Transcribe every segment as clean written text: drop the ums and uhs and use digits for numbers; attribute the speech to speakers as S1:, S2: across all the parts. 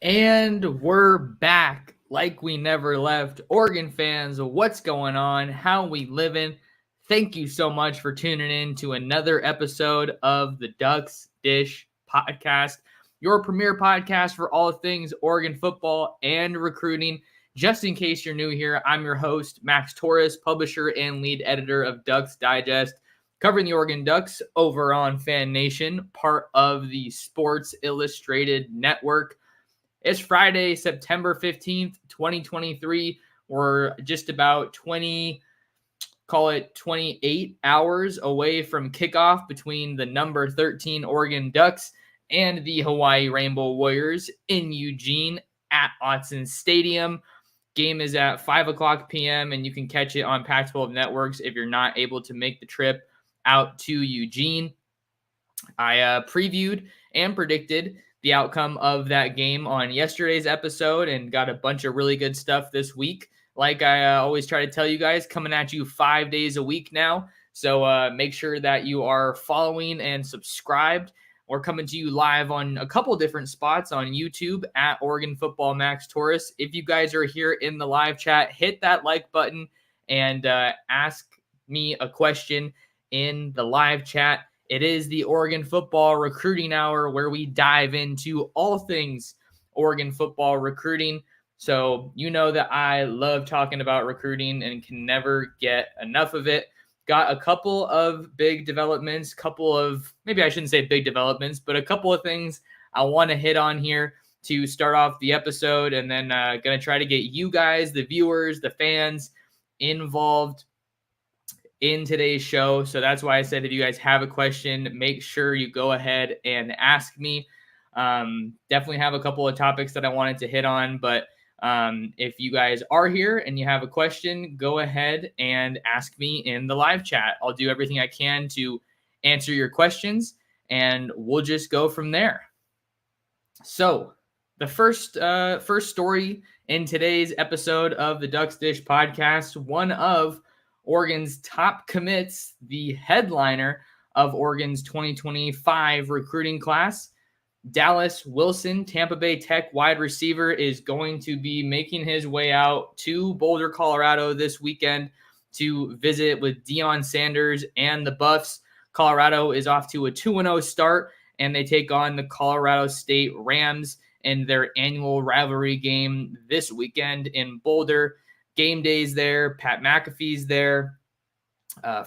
S1: And we're back like we never left. Oregon fans, what's going on? How we living? Thank you so much for tuning in to another episode of the Ducks Dish Podcast, your premier podcast for all things Oregon football and recruiting. Just in case you're new here, I'm your host, Max Torres, publisher and lead editor of Ducks Digest, covering the Oregon Ducks over on Fan Nation, part of the Sports Illustrated Network. It's Friday, September 15th, 2023. We're just about 28 hours away from kickoff between the number 13 Oregon Ducks and the Hawaii Rainbow Warriors in Eugene at Autzen Stadium. Game is at 5 o'clock p.m., and you can catch it on Pac-12 networks if you're not able to make the trip out to Eugene. I previewed and predicted the outcome of that game on yesterday's episode and got a bunch of really good stuff this week. Like I always try to tell you guys, coming at you 5 days a week now. So make sure that you are following and subscribed. We're coming to you live on a couple different spots on YouTube at Oregon Football Max Torres. If you guys are here in the live chat, hit that like button and ask me a question in the live chat. It is the Oregon Football Recruiting Hour where we dive into all things Oregon football recruiting. So you know that I love talking about recruiting and can never get enough of it. Got a couple of big developments, maybe I shouldn't say big developments, but a couple of things I want to hit on here to start off the episode, and then going to try to get you guys, the viewers, the fans, involved in today's show. So that's why I said if you guys have a question, make sure you go ahead and ask me. Definitely have a couple of topics that I wanted to hit on, but if you guys are here and you have a question, go ahead and ask me in the live chat. I'll do everything I can to answer your questions, and we'll just go from there. So the first story in today's episode of the Ducks Dish podcast, one of Oregon's top commits, the headliner of Oregon's 2025 recruiting class, Dallas Wilson, Tampa Bay Tech wide receiver, is going to be making his way out to Boulder, Colorado this weekend to visit with Deion Sanders and the Buffs. Colorado is off to a 2-0 start, and they take on the Colorado State Rams in their annual rivalry game this weekend in Boulder. Game day's there. Pat McAfee's there.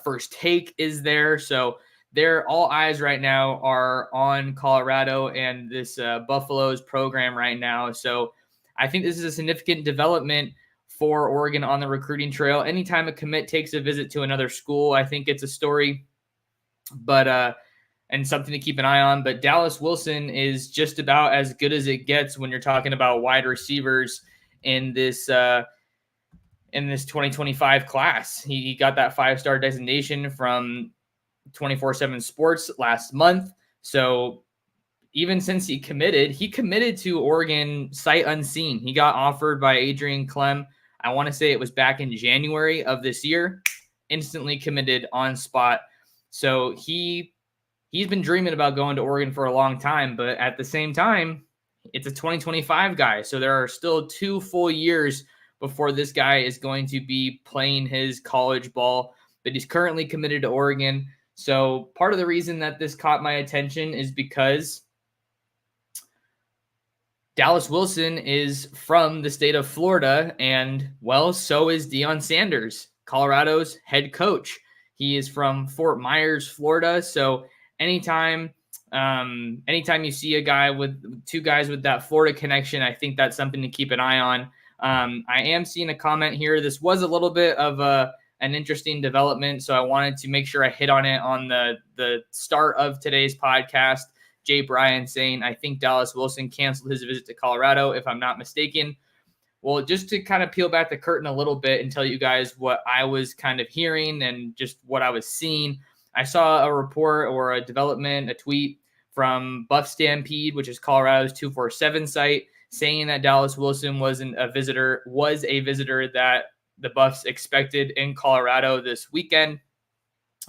S1: First Take is there. So all eyes right now are on Colorado and this Buffalo's program right now. So I think this is a significant development for Oregon on the recruiting trail. Anytime a commit takes a visit to another school, I think it's a story, but and something to keep an eye on. But Dallas Wilson is just about as good as it gets when you're talking about wide receivers in this 2025 class. He got that 5-star designation from 24/7 Sports last month. So even since he committed to Oregon sight unseen. He got offered by Adrian Clem. I want to say it was back in January of this year. Instantly committed on spot. So he's been dreaming about going to Oregon for a long time, but at the same time, it's a 2025 guy. So there are still 2 full years before this guy is going to be playing his college ball, but he's currently committed to Oregon. So part of the reason that this caught my attention is because Dallas Wilson is from the state of Florida, and, well, so is Deion Sanders, Colorado's head coach. He is from Fort Myers, Florida. So anytime you see a guy with 2 guys with that Florida connection, I think that's something to keep an eye on. I am seeing a comment here. This was a little bit of an interesting development, so I wanted to make sure I hit on it on the start of today's podcast. Jay Bryan saying, I think Dallas Wilson canceled his visit to Colorado, if I'm not mistaken. Well, just to kind of peel back the curtain a little bit and tell you guys what I was kind of hearing and just what I was seeing, I saw a report or a development, a tweet from Buff Stampede, which is Colorado's 247 site, saying that Dallas Wilson was a visitor that the Buffs expected in Colorado this weekend.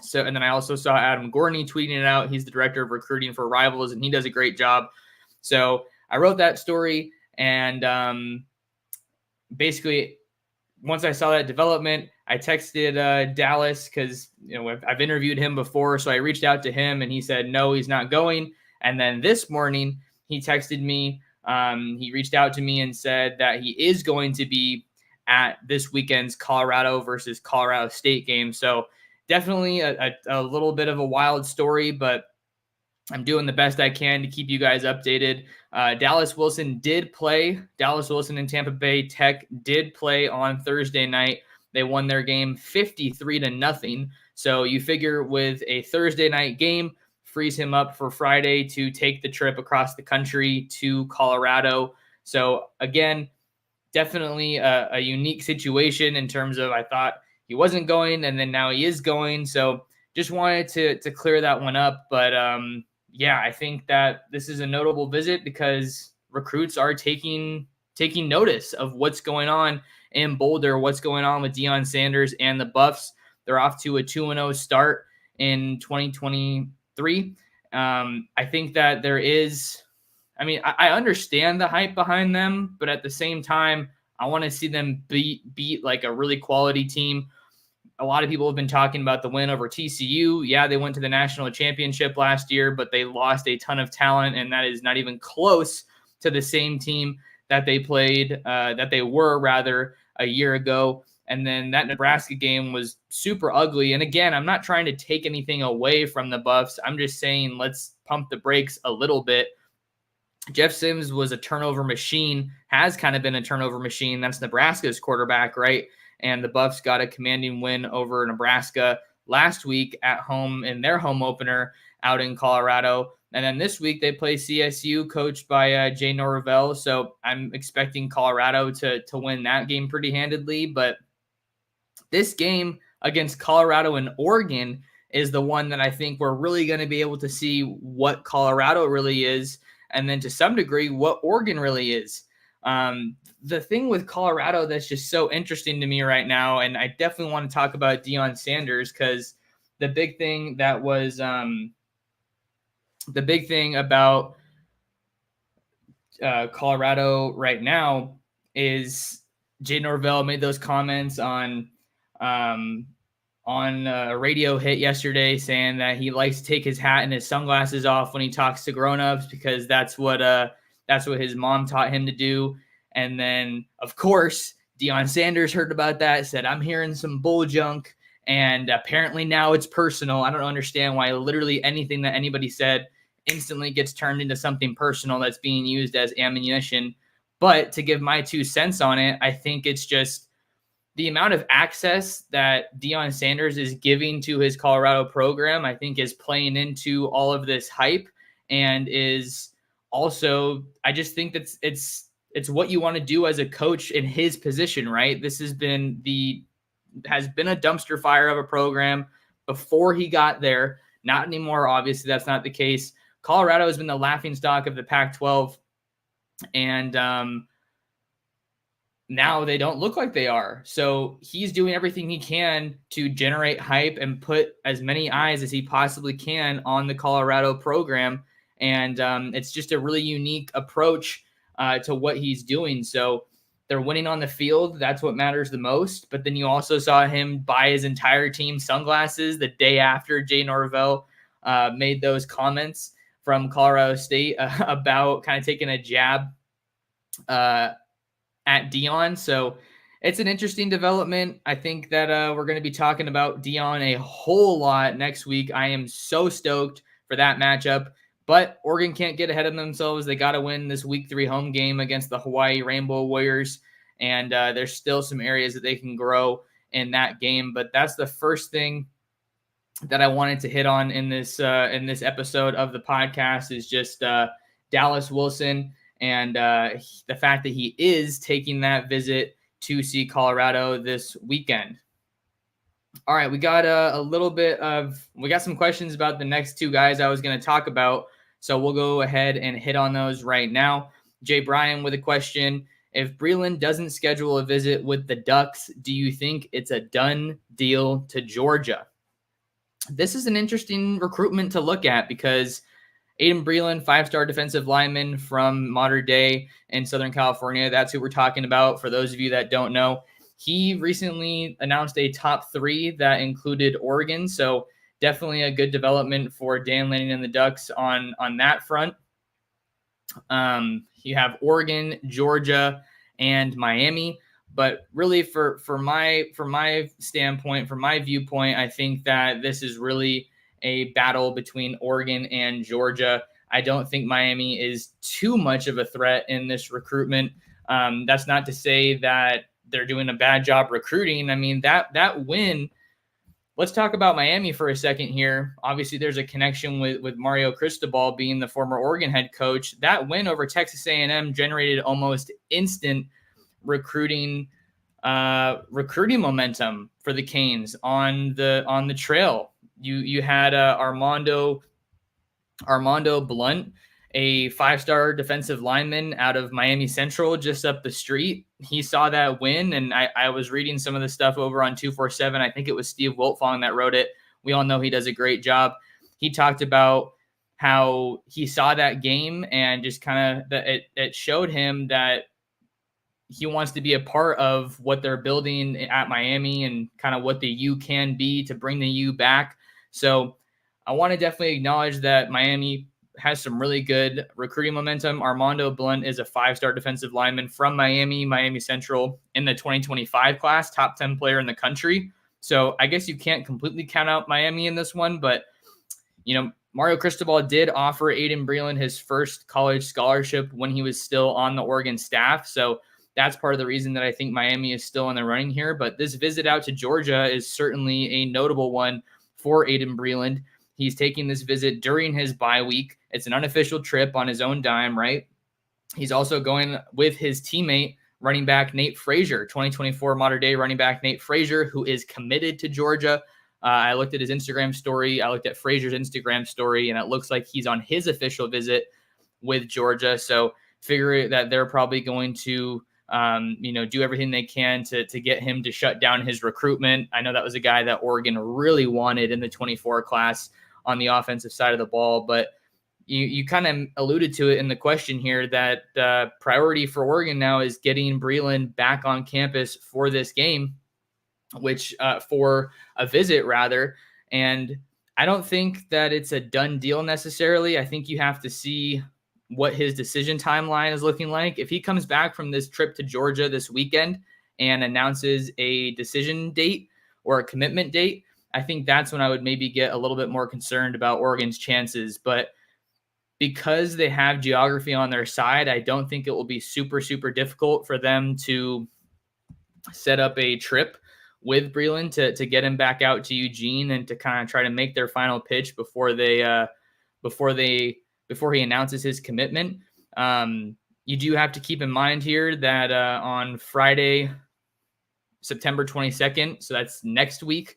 S1: So, and then I also saw Adam Gorney tweeting it out. He's the director of recruiting for Rivals, and he does a great job. So I wrote that story, And basically, once I saw that development, I texted Dallas because I've interviewed him before, so I reached out to him and he said no, he's not going. And then this morning he texted me. He reached out to me and said that he is going to be at this weekend's Colorado versus Colorado State game. So definitely a little bit of a wild story, but I'm doing the best I can to keep you guys updated. Dallas Wilson and Tampa Bay Tech did play on Thursday night. They won their game 53-0. So you figure with a Thursday night game, frees him up for Friday to take the trip across the country to Colorado. So again, definitely a unique situation in terms of, I thought he wasn't going and then now he is going. So just wanted to clear that one up. But yeah, I think that this is a notable visit because recruits are taking notice of what's going on in Boulder, what's going on with Deion Sanders and the Buffs. They're off to a 2-0 start in 2023. I think that there is, I understand the hype behind them, but at the same time, I want to see them beat like a really quality team. A lot of people have been talking about the win over TCU. Yeah, they went to the national championship last year, but they lost a ton of talent, and that is not even close to the same team that they were a year ago. And then that Nebraska game was super ugly. And again, I'm not trying to take anything away from the Buffs. I'm just saying let's pump the brakes a little bit. Jeff Sims was a turnover machine, has kind of been a turnover machine. That's Nebraska's quarterback, right? And the Buffs got a commanding win over Nebraska last week at home in their home opener out in Colorado. And then this week they play CSU, coached by Jay Norvell. So I'm expecting Colorado to win that game pretty handedly. But this game against Colorado and Oregon is the one that I think we're really going to be able to see what Colorado really is, and then to some degree what Oregon really is. The thing with Colorado that's just so interesting to me right now, and I definitely want to talk about Deion Sanders, because the big thing that was the big thing about Colorado right now is Jay Norvell made those comments on a radio hit yesterday saying that he likes to take his hat and his sunglasses off when he talks to grownups because that's what his mom taught him to do. And then, of course, Deion Sanders heard about that, said, I'm hearing some bull junk, and apparently now it's personal. I don't understand why literally anything that anybody said instantly gets turned into something personal that's being used as ammunition. But to give my 2 cents on it, I think it's just the amount of access that Deion Sanders is giving to his Colorado program, I think, is playing into all of this hype, and is also, I just think that it's what you want to do as a coach in his position, right? This has been a dumpster fire of a program before he got there. Not anymore, obviously, that's not the case. Colorado has been the laughingstock of the Pac-12, and now they don't look like they are. So he's doing everything he can to generate hype and put as many eyes as he possibly can on the Colorado program. And it's just a really unique approach to what he's doing. So they're winning on the field. That's what matters the most. But then you also saw him buy his entire team sunglasses the day after Jay Norvell made those comments from Colorado State about kind of taking a jab at Deion. So it's an interesting development. I think that we're going to be talking about Deion a whole lot next week. I am so stoked for that matchup. But Oregon can't get ahead of themselves. They got to win this week 3 home game against the Hawaii Rainbow Warriors. And there's still some areas that they can grow in that game. But that's the first thing that I wanted to hit on in this episode of the podcast is just Dallas Wilson and the fact that he is taking that visit to see Colorado this weekend. All right, we got we got some questions about the next 2 guys I was going to talk about. So we'll go ahead and hit on those right now. Jay Bryan with a question. If Breeland doesn't schedule a visit with the Ducks, do you think it's a done deal to Georgia? This is an interesting recruitment to look at because Aiden Breeland, 5-star defensive lineman from Mater Dei in Southern California. That's who we're talking about. For those of you that don't know, he recently announced a top 3 that included Oregon. So definitely a good development for Dan Lanning and the Ducks on that front. You have Oregon, Georgia, and Miami. But really, for my standpoint, from my viewpoint, I think that this is really a battle between Oregon and Georgia. I don't think Miami is too much of a threat in this recruitment. That's not to say that they're doing a bad job recruiting. I mean, that win. Let's talk about Miami for a second here. Obviously, there's a connection with Mario Cristobal being the former Oregon head coach. That win over Texas A&M generated almost instant recruiting momentum for the Canes on the trail. You had Armando Blunt, a 5-star defensive lineman out of Miami Central, just up the street. He saw that win, and I was reading some of the stuff over on 247. I think it was Steve Wiltfong that wrote it. We all know he does a great job. He talked about how he saw that game and just kind of it showed him that he wants to be a part of what they're building at Miami and kind of what the U can be to bring the U back. So I want to definitely acknowledge that Miami has some really good recruiting momentum. Armando Blunt is a 5-star defensive lineman from Miami Central in the 2025 class, top 10 player in the country. So I guess you can't completely count out Miami in this one, but Mario Cristobal did offer Aiden Breeland his first college scholarship when he was still on the Oregon staff. So that's part of the reason that I think Miami is still in the running here. But this visit out to Georgia is certainly a notable one for Aiden Breeland. He's taking this visit during his bye week. It's an unofficial trip on his own dime, right? He's also going with his teammate, running back Nate Frazier, 2024 Mater Dei running back Nate Frazier, who is committed to Georgia. I looked at his Instagram story. I looked at Frazier's Instagram story, and it looks like he's on his official visit with Georgia. So figure that they're probably going to do everything they can to get him to shut down his recruitment. I know that was a guy that Oregon really wanted in the 24 class on the offensive side of the ball, but you kind of alluded to it in the question here that the priority for Oregon now is getting Breeland back on campus for this game, which for a visit rather. And I don't think that it's a done deal necessarily. I think you have to see what his decision timeline is looking like. If he comes back from this trip to Georgia this weekend and announces a decision date or a commitment date, I think that's when I would maybe get a little bit more concerned about Oregon's chances. But because they have geography on their side, I don't think it will be super, super difficult for them to set up a trip with Breeland to get him back out to Eugene and to kind of try to make their final pitch before he announces his commitment. You do have to keep in mind here that on Friday, September 22nd, so that's next week,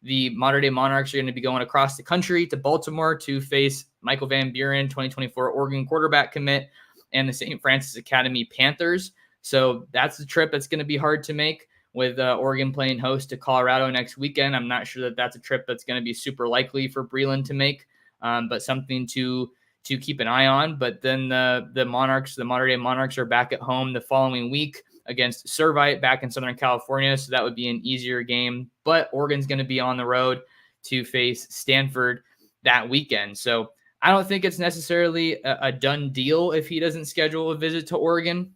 S1: the Mater Dei Monarchs are going to be going across the country to Baltimore to face Michael Van Buren, 2024 Oregon quarterback commit, and the St. Francis Academy Panthers. So that's the trip that's going to be hard to make with Oregon playing host to Colorado next weekend. I'm not sure that that's a trip that's going to be super likely for Breeland to make, but something to keep an eye on. But then the Monarchs, the Mater Dei Monarchs, are back at home the following week against Servite back in Southern California. So that would be an easier game, but Oregon's going to be on the road to face Stanford that weekend. So I don't think it's necessarily a done deal if he doesn't schedule a visit to Oregon,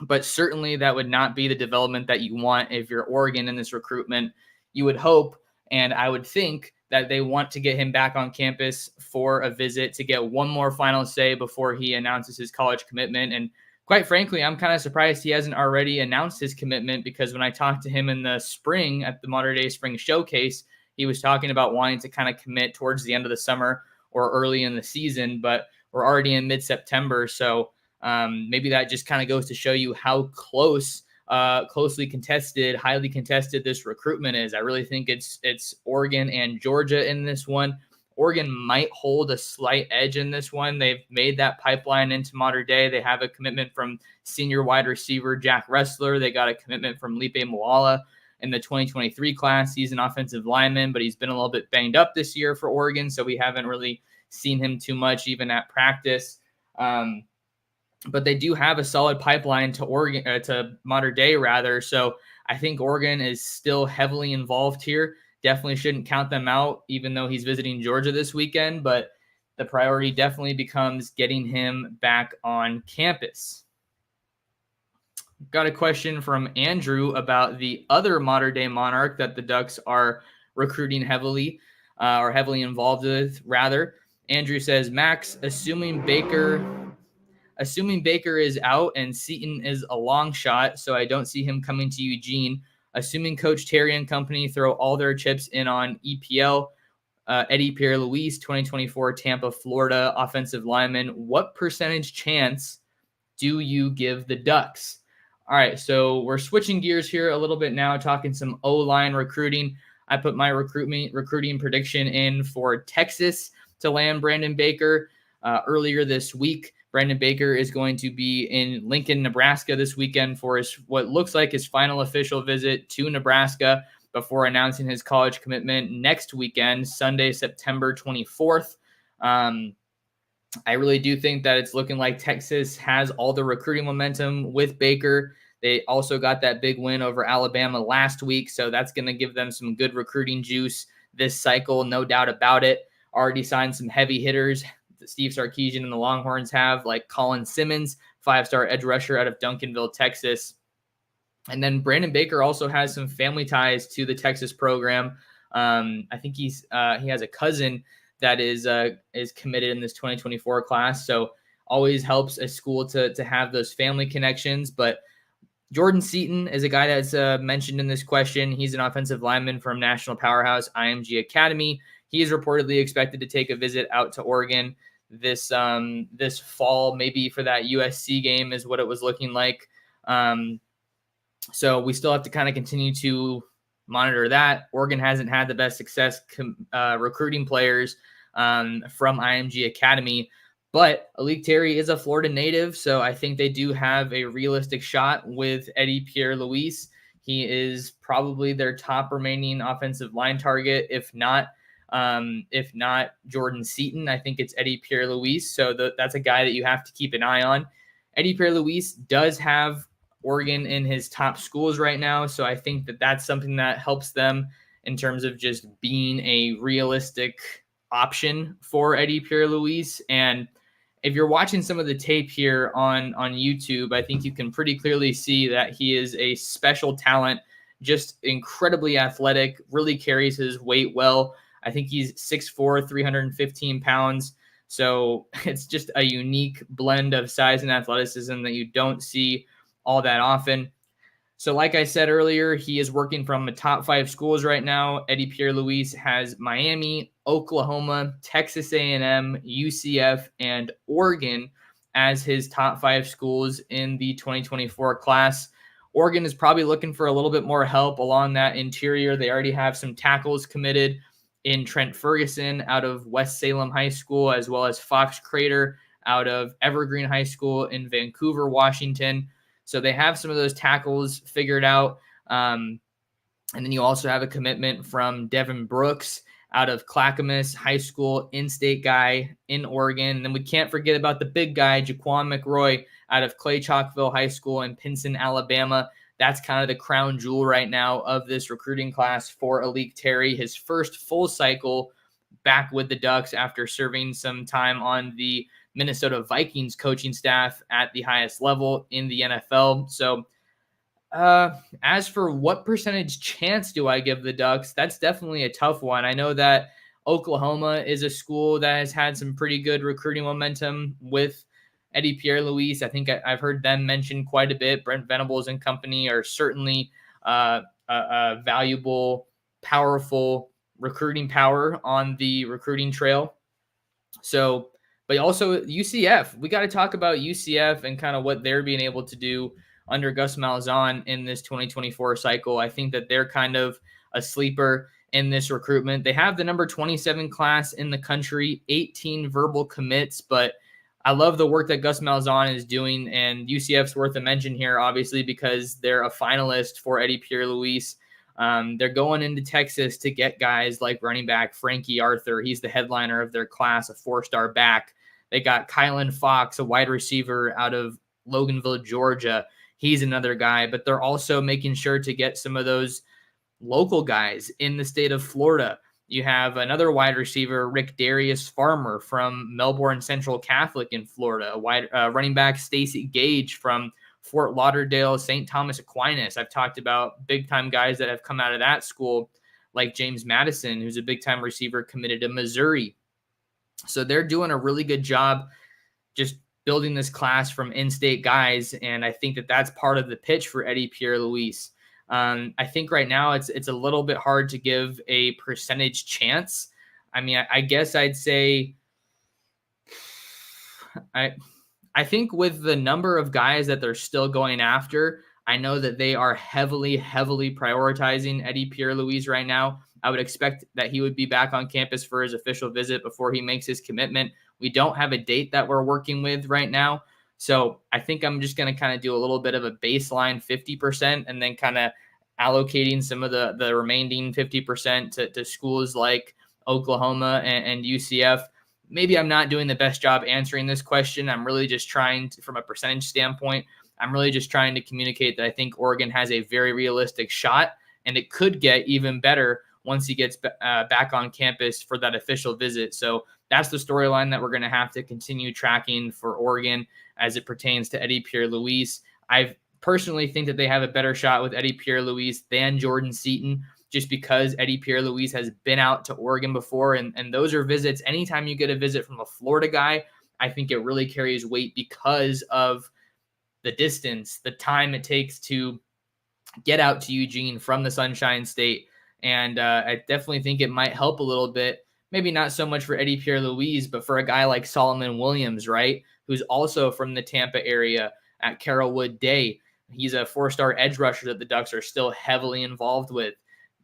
S1: but certainly that would not be the development that you want if you're Oregon in this recruitment. You would hope, and I would think, that they want to get him back on campus for a visit to get one more final say before he announces his college commitment. And quite frankly, I'm kind of surprised he hasn't already announced his commitment, because when I talked to him in the spring at the Mater Dei Spring Showcase, he was talking about wanting to kind of commit towards the end of the summer or early in the season, but we're already in mid-September. So maybe that just kind of goes to show you how closely contested, highly contested this recruitment is. I really think it's Oregon and Georgia in this one. Oregon might hold a slight edge in this one. They've made that pipeline into Mater Dei. They have a commitment from senior wide receiver Jack Ressler. They got a commitment from Lipe Moala in the 2023 class. He's an offensive lineman, but he's been a little bit banged up this year for Oregon, so we haven't really seen him too much, even at practice. But they do have a solid pipeline to Oregon, to Mater Dei rather. So I think Oregon is still heavily involved here. Definitely shouldn't count them out, even though he's visiting Georgia this weekend. But the priority definitely becomes getting him back on campus. Got a question from Andrew about the other Mater Dei Monarch that the Ducks are recruiting heavily, or heavily involved with, rather. Andrew says, Max, assuming Baker is out and Seton is a long shot, so I don't see him coming to Eugene. Assuming Coach Terry and company throw all their chips in on EPL, Eddie Pierre-Louis, 2024 Tampa, Florida offensive lineman, what percentage chance do you give the Ducks? All right, so we're switching gears here a little bit now, talking some O-line recruiting. I put my recruiting prediction in for Texas to land Brandon Baker earlier this week. Brandon Baker is going to be in Lincoln, Nebraska this weekend for what looks like his final official visit to Nebraska before announcing his college commitment next weekend, Sunday, September 24th. I really do think that it's looking like Texas has all the recruiting momentum with Baker. They also got that big win over Alabama last week, so that's going to give them some good recruiting juice this cycle, no doubt about it. Already signed some heavy hitters that Steve Sarkisian and the Longhorns have, like Colin Simmons, 5-star edge rusher out of Duncanville, Texas. And then Brandon Baker also has some family ties to the Texas program. I think he has a cousin that is committed in this 2024 class. So always helps a school to have those family connections. But Jordan Seton is a guy that's mentioned in this question. He's an offensive lineman from national powerhouse IMG Academy. He is reportedly expected to take a visit out to Oregon this fall, maybe for that USC game is what it was looking like. So we still have to kind of continue to monitor that. Oregon hasn't had the best success recruiting players from IMG Academy, but Alik Terry is a Florida native, so I think they do have a realistic shot with Eddie Pierre-Louis. He is probably their top remaining offensive line target, if not Jordan Seton. I think it's Eddie Pierre-Louis, so that's a guy that you have to keep an eye on. Eddie Pierre-Louis does have Oregon in his top schools right now, so I think that that's something that helps them in terms of just being a realistic option for Eddie Pierre-Louis. And if you're watching some of the tape here on YouTube, I think you can pretty clearly see that he is a special talent, just incredibly athletic, really carries his weight well. I think he's 6'4", 315 pounds. So it's just a unique blend of size and athleticism that you don't see all that often. So like I said earlier, he is working from the top 5 schools right now. Eddie Pierre-Louis has Miami, Oklahoma, Texas A&M, UCF, and Oregon as his top 5 schools in the 2024 class. Oregon is probably looking for a little bit more help along that interior. They already have some tackles committed in Trent Ferguson out of West Salem High School, as well as Fox Crater out of Evergreen High School in Vancouver, Washington. So they have some of those tackles figured out. And then you also have a commitment from Devin Brooks out of Clackamas High School, in-state guy in Oregon. And then we can't forget about the big guy, Jaquan McRoy, out of Clay Chalkville High School in Pinson, Alabama. That's kind of the crown jewel right now of this recruiting class for Alik Terry, his first full cycle back with the Ducks after serving some time on the Minnesota Vikings coaching staff at the highest level in the NFL. So as for what percentage chance do I give the Ducks, that's definitely a tough one. I know that Oklahoma is a school that has had some pretty good recruiting momentum with Eddie Pierre-Louis. I think I've heard them mentioned quite a bit. Brent Venables and company are certainly a valuable, powerful recruiting power on the recruiting trail. So, but also UCF. We got to talk about UCF and kind of what they're being able to do under Gus Malzahn in this 2024 cycle. I think that they're kind of a sleeper in this recruitment. They have the number 27 class in the country, 18 verbal commits, but I love the work that Gus Malzahn is doing, and UCF's worth a mention here, obviously, because they're a finalist for Eddie Pierre-Louis They're going into Texas to get guys like running back Frankie Arthur. He's the headliner of their class, a 4-star back. They got Kylan Fox, a wide receiver out of Loganville, Georgia. He's another guy, but they're also making sure to get some of those local guys in the state of Florida. You have another wide receiver, Rick Darius Farmer from Melbourne Central Catholic in Florida, running back Stacy Gage from Fort Lauderdale, St. Thomas Aquinas. I've talked about big-time guys that have come out of that school, like James Madison, who's a big-time receiver committed to Missouri. So they're doing a really good job just building this class from in-state guys, and I think that that's part of the pitch for Eddie Pierre-Louis. I think right now it's a little bit hard to give a percentage chance. I mean, I guess I'd say I think with the number of guys that they're still going after, I know that they are heavily prioritizing Eddie Pierre-Louis right now. I would expect that he would be back on campus for his official visit before he makes his commitment. We don't have a date that we're working with right now. So I think I'm just going to kind of do a little bit of a baseline 50% and then kind of allocating some of the remaining 50% to schools like Oklahoma and UCF. Maybe I'm not doing the best job answering this question. I'm really just trying to, from a percentage standpoint, I'm really just trying to communicate that I think Oregon has a very realistic shot, and it could get even better once he gets back on campus for that official visit. So that's the storyline that we're going to have to continue tracking for Oregon as it pertains to Eddie Pierre-Louis. I personally think that they have a better shot with Eddie Pierre-Louis than Jordan Seaton, just because Eddie Pierre-Louis has been out to Oregon before. And those are visits. Anytime you get a visit from a Florida guy, I think it really carries weight because of the distance, the time it takes to get out to Eugene from the Sunshine State. And I definitely think it might help a little bit. Maybe not so much for Eddie Pierre-Louis, but for a guy like Solomon Williams, right, who's also from the Tampa area at Carrollwood Day. He's a 4-star edge rusher that the Ducks are still heavily involved with.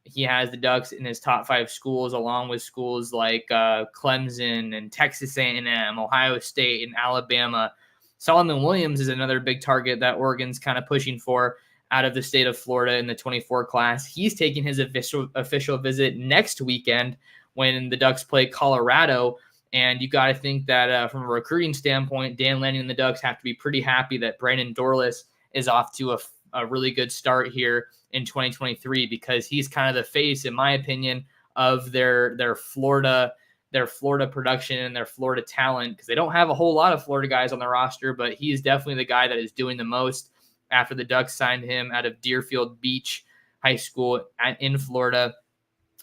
S1: He has the Ducks in his top 5 schools, along with schools like Clemson and Texas A&M, Ohio State, and Alabama. Solomon Williams is another big target that Oregon's kind of pushing for out of the state of Florida in the 24 class. He's taking his official visit next weekend when the Ducks play Colorado. And you got to think that from a recruiting standpoint, Dan Lanning and the Ducks have to be pretty happy that Brandon Dorless is off to a really good start here in 2023, because he's kind of the face, in my opinion, of their Florida production and their Florida talent, because they don't have a whole lot of Florida guys on the roster, but he's definitely the guy that is doing the most after the Ducks signed him out of Deerfield Beach High School in Florida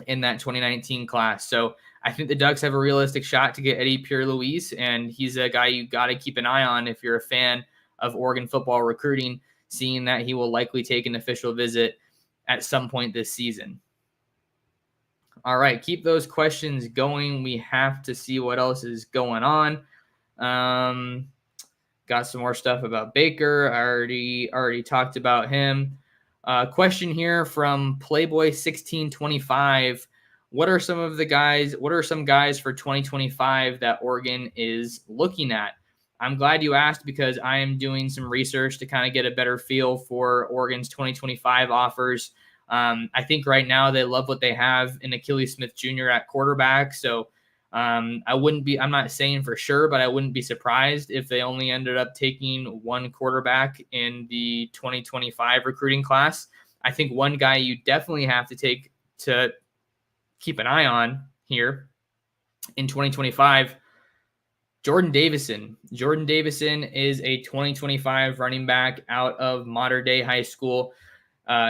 S1: in that 2019 class. So I think the Ducks have a realistic shot to get Eddie Pierre-Louis, and he's a guy you got to keep an eye on if you're a fan of Oregon football recruiting, seeing that he will likely take an official visit at some point this season. All right, keep those questions going. We have to see what else is going on. Got some more stuff about Baker. I already talked about him. Question here from Playboy1625. What are some guys for 2025 that Oregon is looking at? I'm glad you asked, because I am doing some research to kind of get a better feel for Oregon's 2025 offers. I think right now they love what they have in Achilles Smith Jr. at quarterback. So I'm not saying for sure, but I wouldn't be surprised if they only ended up taking one quarterback in the 2025 recruiting class. I think one guy you definitely have to keep an eye on here in 2025, Jordan Davison. Jordan Davison is a 2025 running back out of Mater Dei High School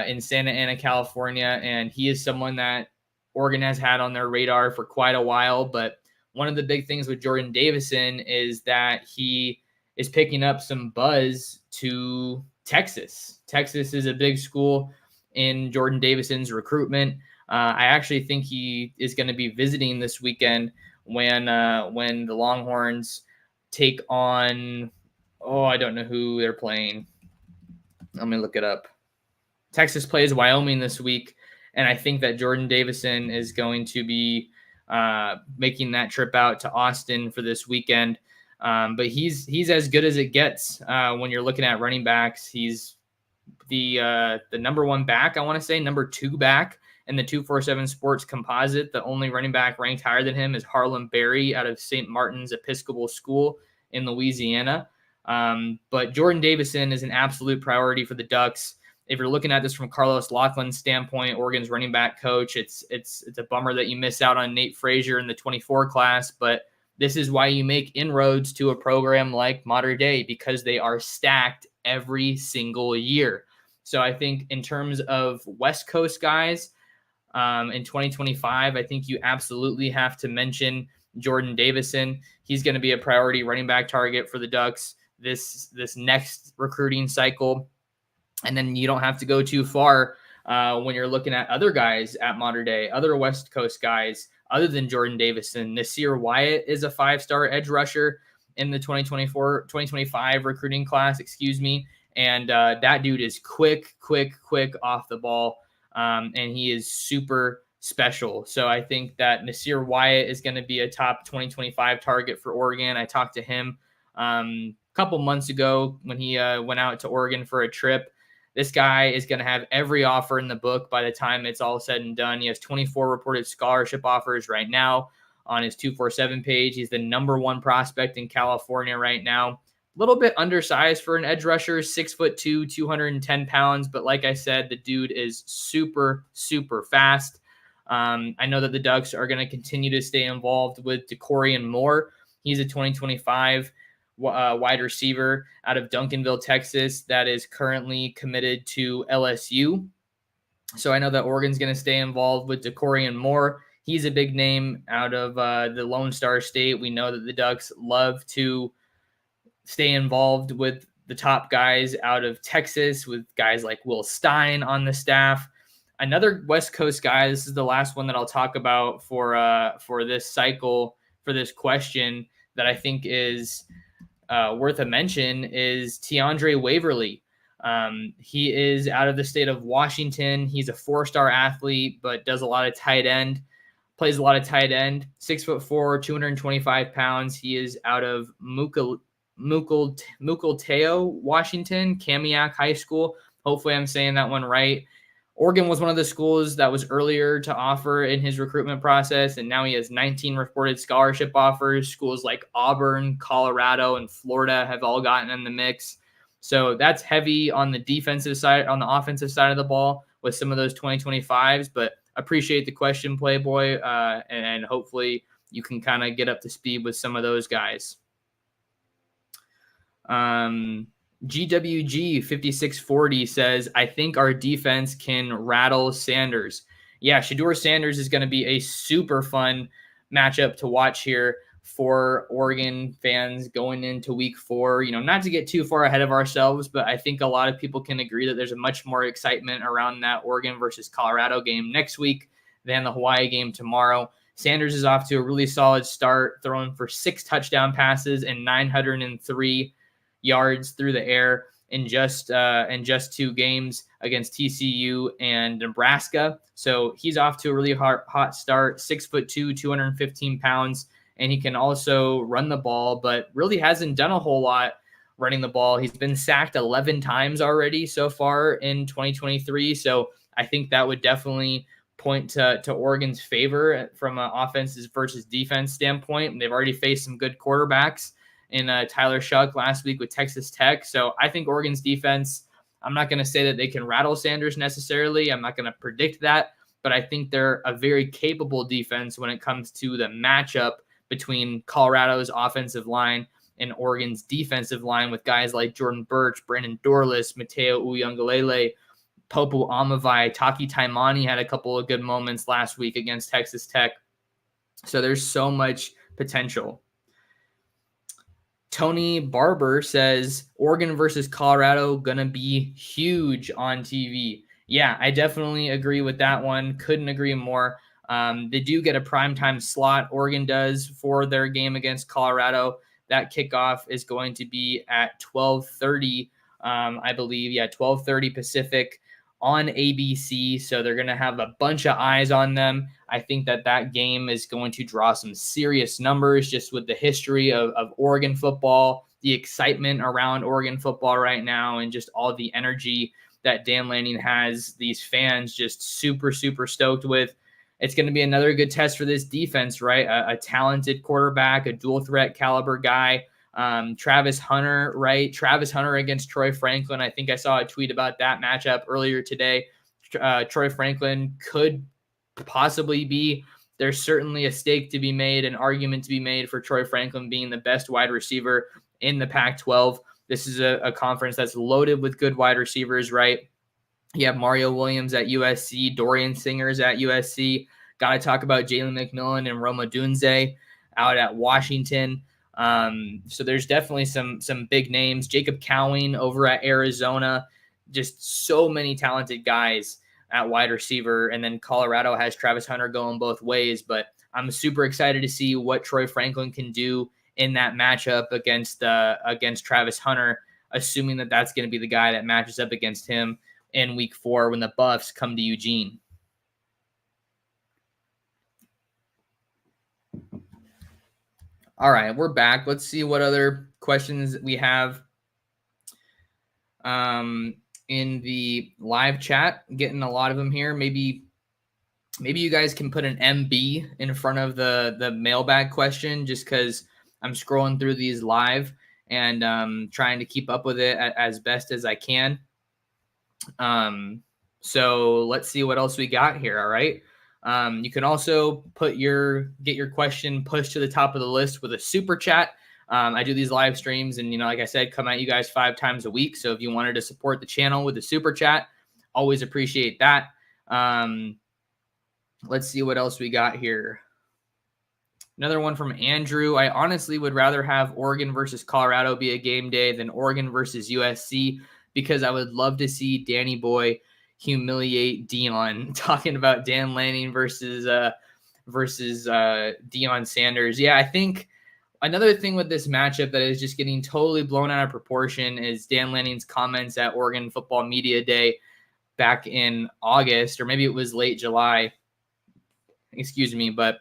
S1: in Santa Ana, California, and he is someone that Oregon has had on their radar for quite a while. But one of the big things with Jordan Davison is that he is picking up some buzz to Texas. Texas is a big school in Jordan Davison's recruitment. I actually think he is going to be visiting this weekend when the Longhorns take on, I don't know who they're playing. Let me look it up. Texas plays Wyoming this week, and I think that Jordan Davison is going to be making that trip out to Austin for this weekend. But he's as good as it gets when you're looking at running backs. He's the number one back, I want to say, number two back in the 247 Sports Composite. The only running back ranked higher than him is Harlem Berry out of St. Martin's Episcopal School in Louisiana. But Jordan Davison is an absolute priority for the Ducks. If you're looking at this from Carlos Loughlin's standpoint, Oregon's running back coach, it's a bummer that you miss out on Nate Frazier in the 24 class, but this is why you make inroads to a program like Mater Dei, because they are stacked every single year. So I think in terms of West Coast guys in 2025, I think you absolutely have to mention Jordan Davison. He's going to be a priority running back target for the Ducks this next recruiting cycle. And then you don't have to go too far when you're looking at other guys at Mater Dei, other West Coast guys other than Jordan Davison. Nasir Wyatt is a 5-star edge rusher in the 2025 recruiting class, And that dude is quick off the ball. And he is super special. So I think that Nasir Wyatt is going to be a top 2025 target for Oregon. I talked to him a couple months ago when he went out to Oregon for a trip. This guy is going to have every offer in the book by the time it's all said and done. He has 24 reported scholarship offers right now on his 247 page. He's the number one prospect in California right now. A little bit undersized for an edge rusher, 6'2", 210 pounds. But like I said, the dude is super fast. I know that the Ducks are going to continue to stay involved with DeCorian Moore. He's a 2025 wide receiver out of Duncanville, Texas, that is currently committed to LSU. So I know that Oregon's going to stay involved with DeCorian Moore. He's a big name out of the Lone Star State. We know that the Ducks love to stay involved with the top guys out of Texas, with guys like Will Stein on the staff. Another West Coast guy, this is the last one that I'll talk about for this cycle, for this question, that I think is worth a mention, is Tiandre Waverly. He is out of the state of Washington. He's a 4-star athlete, but does a lot of tight end, plays a lot of tight end, 6'4", 225 pounds. He is out of Mukilteo, Washington, Kamiak High School. Hopefully I'm saying that one right. Oregon was one of the schools that was earlier to offer in his recruitment process, and now he has 19 reported scholarship offers. Schools like Auburn, Colorado, and Florida have all gotten in the mix. So that's heavy on the defensive side, on the offensive side of the ball with some of those 2025s, but appreciate the question, Playboy, and hopefully you can kind of get up to speed with some of those guys. GWG 5640 says, I think our defense can rattle Sanders. Yeah, Shedeur Sanders is going to be a super fun matchup to watch here for Oregon fans going into week 4. You know, not to get too far ahead of ourselves, but I think a lot of people can agree that there's a much more excitement around that Oregon versus Colorado game next week than the Hawaii game tomorrow. Sanders is off to a really solid start, throwing for 6 touchdown passes and 903 yards through the air in just 2 games against TCU and Nebraska. So he's off to a really hot start, 6'2", 215 pounds, and he can also run the ball, but really hasn't done a whole lot running the ball. He's been sacked 11 times already so far in 2023. So I think that would definitely point to Oregon's favor from an offense versus defense standpoint. They've already faced some good quarterbacks in Tyler Shuck last week with Texas Tech. So I think Oregon's defense, I'm not going to say that they can rattle Sanders necessarily. I'm not going to predict that, but I think they're a very capable defense when it comes to the matchup between Colorado's offensive line and Oregon's defensive line, with guys like Jordan Birch, Brandon Dorless, Mateo Uyunglele, Popo Amavai, Taki Taimani had a couple of good moments last week against Texas Tech. So there's so much potential. Tony Barber says, Oregon versus Colorado going to be huge on TV. Yeah, I definitely agree with that one. Couldn't agree more. They do get a primetime slot, Oregon does, for their game against Colorado. That kickoff is going to be at 12:30, I believe. Yeah, 12:30 Pacific on ABC. So they're going to have a bunch of eyes on them. I think that game is going to draw some serious numbers just with the history of Oregon football, the excitement around Oregon football right now, and just all the energy that Dan Lanning has these fans just super, super stoked with. It's going to be another good test for this defense, right? A talented quarterback, a dual threat caliber guy. Travis Hunter, right? Travis Hunter against Troy Franklin. I think I saw a tweet about that matchup earlier today. Troy Franklin could possibly be. There's certainly a stake to be made, an argument to be made for Troy Franklin being the best wide receiver in the Pac-12. This is a conference that's loaded with good wide receivers, right? You have Mario Williams at USC, Dorian Singers at USC. Got to talk about Jalen McMillan and Roma Dunze out at Washington. So there's definitely some big names. Jacob Cowing over at Arizona. Just so many talented guys at wide receiver. And then Colorado has Travis Hunter going both ways. But I'm super excited to see what Troy Franklin can do in that matchup against Travis Hunter, assuming that that's going to be the guy that matches up against him in week 4 when the Buffs come to Eugene. All right, we're back. Let's see what other questions we have in the live chat. Getting a lot of them here. Maybe you guys can put an MB in front of the mailbag question, just because I'm scrolling through these live and trying to keep up with it as best as I can. So let's see what else we got here. All right. You can also get your question pushed to the top of the list with a super chat. I do these live streams and, like I said, come at you guys 5 times a week. So if you wanted to support the channel with a super chat, always appreciate that. Let's see what else we got here. Another one from Andrew. I honestly would rather have Oregon versus Colorado be a game day than Oregon versus USC, because I would love to see Danny Boy humiliate Deion. Talking about Dan Lanning versus Deion Sanders. Yeah, I think another thing with this matchup that is just getting totally blown out of proportion is Dan Lanning's comments at Oregon Football Media Day back in August, or maybe it was late July. Excuse me, but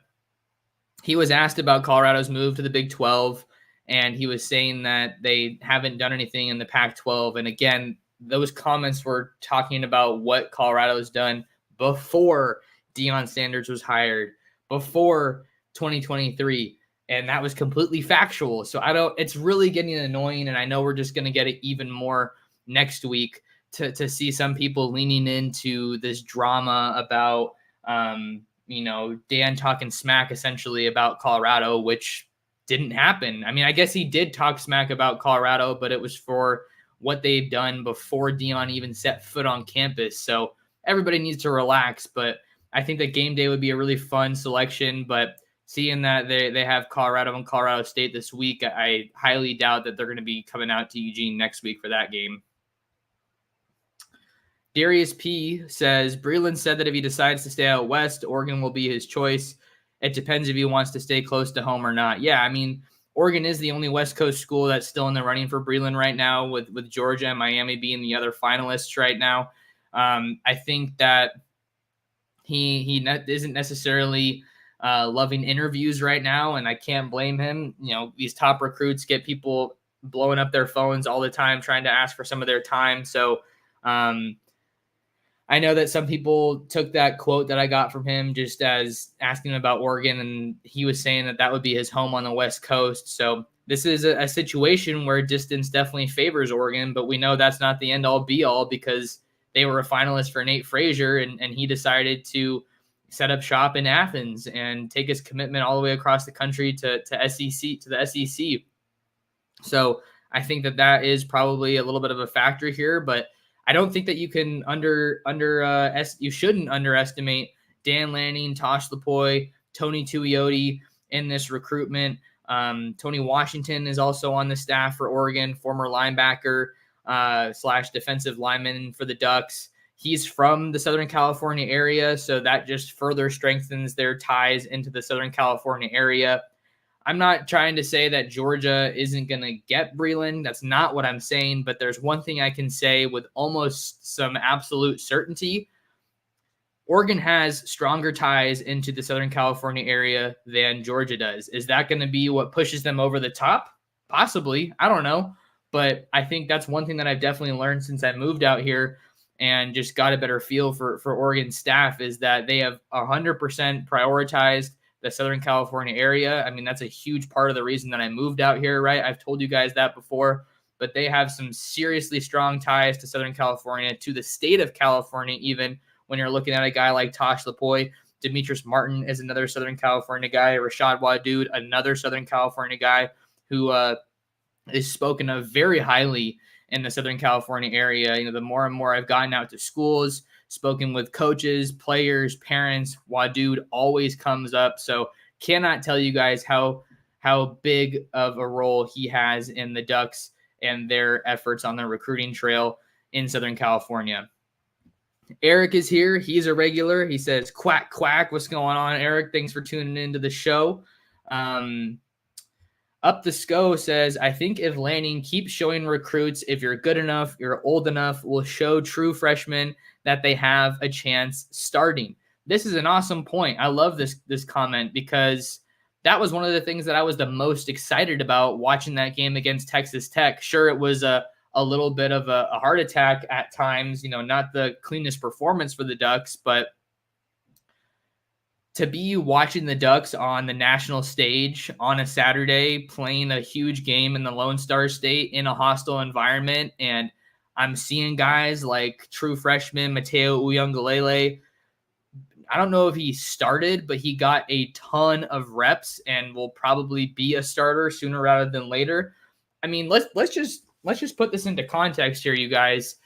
S1: he was asked about Colorado's move to the Big 12, and he was saying that they haven't done anything in the Pac-12. And again, those comments were talking about what Colorado's done before Deion Sanders was hired, before 2023, and that was completely factual. So it's really getting annoying, and I know we're just going to get it even more next week to see some people leaning into this drama about Dan talking smack essentially about Colorado, which didn't happen. I mean, I guess he did talk smack about Colorado, but it was for what they've done before Deion even set foot on campus. So everybody needs to relax, but I think that game day would be a really fun selection. But seeing that they have Colorado and Colorado State this week, I highly doubt that they're going to be coming out to Eugene next week for that game. Darius P. says, Breeland said that if he decides to stay out west, Oregon will be his choice. It depends if he wants to stay close to home or not. Yeah, I mean, Oregon is the only West Coast school that's still in the running for Breeland right now, with Georgia and Miami being the other finalists right now. I think that he isn't necessarily loving interviews right now, and I can't blame him. These top recruits get people blowing up their phones all the time trying to ask for some of their time. So I know that some people took that quote that I got from him just as asking about Oregon, and he was saying that would be his home on the West Coast. So this is a situation where distance definitely favors Oregon, but we know that's not the end-all be-all, because they were a finalist for Nate Frazier, and he decided to set up shop in Athens and take his commitment all the way across the country to the SEC. So I think that is probably a little bit of a factor here, but I don't think that you can you shouldn't underestimate Dan Lanning, Tosh Lupoi, Tony Tuioti in this recruitment. Tony Washington is also on the staff for Oregon, former linebacker / defensive lineman for the Ducks. He's from the Southern California area, so that just further strengthens their ties into the Southern California area. I'm not trying to say that Georgia isn't going to get Breeland. That's not what I'm saying, but there's one thing I can say with almost some absolute certainty. Oregon has stronger ties into the Southern California area than Georgia does. Is that going to be what pushes them over the top? Possibly. I don't know. But I think that's one thing that I've definitely learned since I moved out here. and just got a better feel for Oregon staff is that they have 100% prioritized the Southern California area. I mean, that's a huge part of the reason that I moved out here, right? I've told you guys that before, but they have some seriously strong ties to Southern California, to the state of California, even when you're looking at a guy like Tosh Lapoy. Demetrius Martin is another Southern California guy. Rashad Wadood, another Southern California guy who is spoken of very highly in the Southern California area. You know, the more and more I've gotten out to schools, spoken with coaches, players, parents, Wadood always comes up. So cannot tell you guys how big of a role he has in the Ducks and their efforts on the recruiting trail in Southern California. Eric is here. He's a regular. He says, quack, quack. What's going on, Eric? Thanks for tuning into the show. Up the Sco says, I think if Lanning keeps showing recruits, if you're good enough, you're old enough, will show true freshmen that they have a chance starting. This is an awesome point. I love this comment, because that was one of the things that I was the most excited about watching that game against Texas Tech. Sure, it was a little bit of a heart attack at times, you know, not the cleanest performance for the Ducks, but to be watching the Ducks on the national stage on a Saturday, playing a huge game in the Lone Star State in a hostile environment, and I'm seeing guys like true freshman Mateo Uiagalelei. I don't know if he started, but he got a ton of reps and will probably be a starter sooner rather than later. I mean, let's just put this into context here, you guys.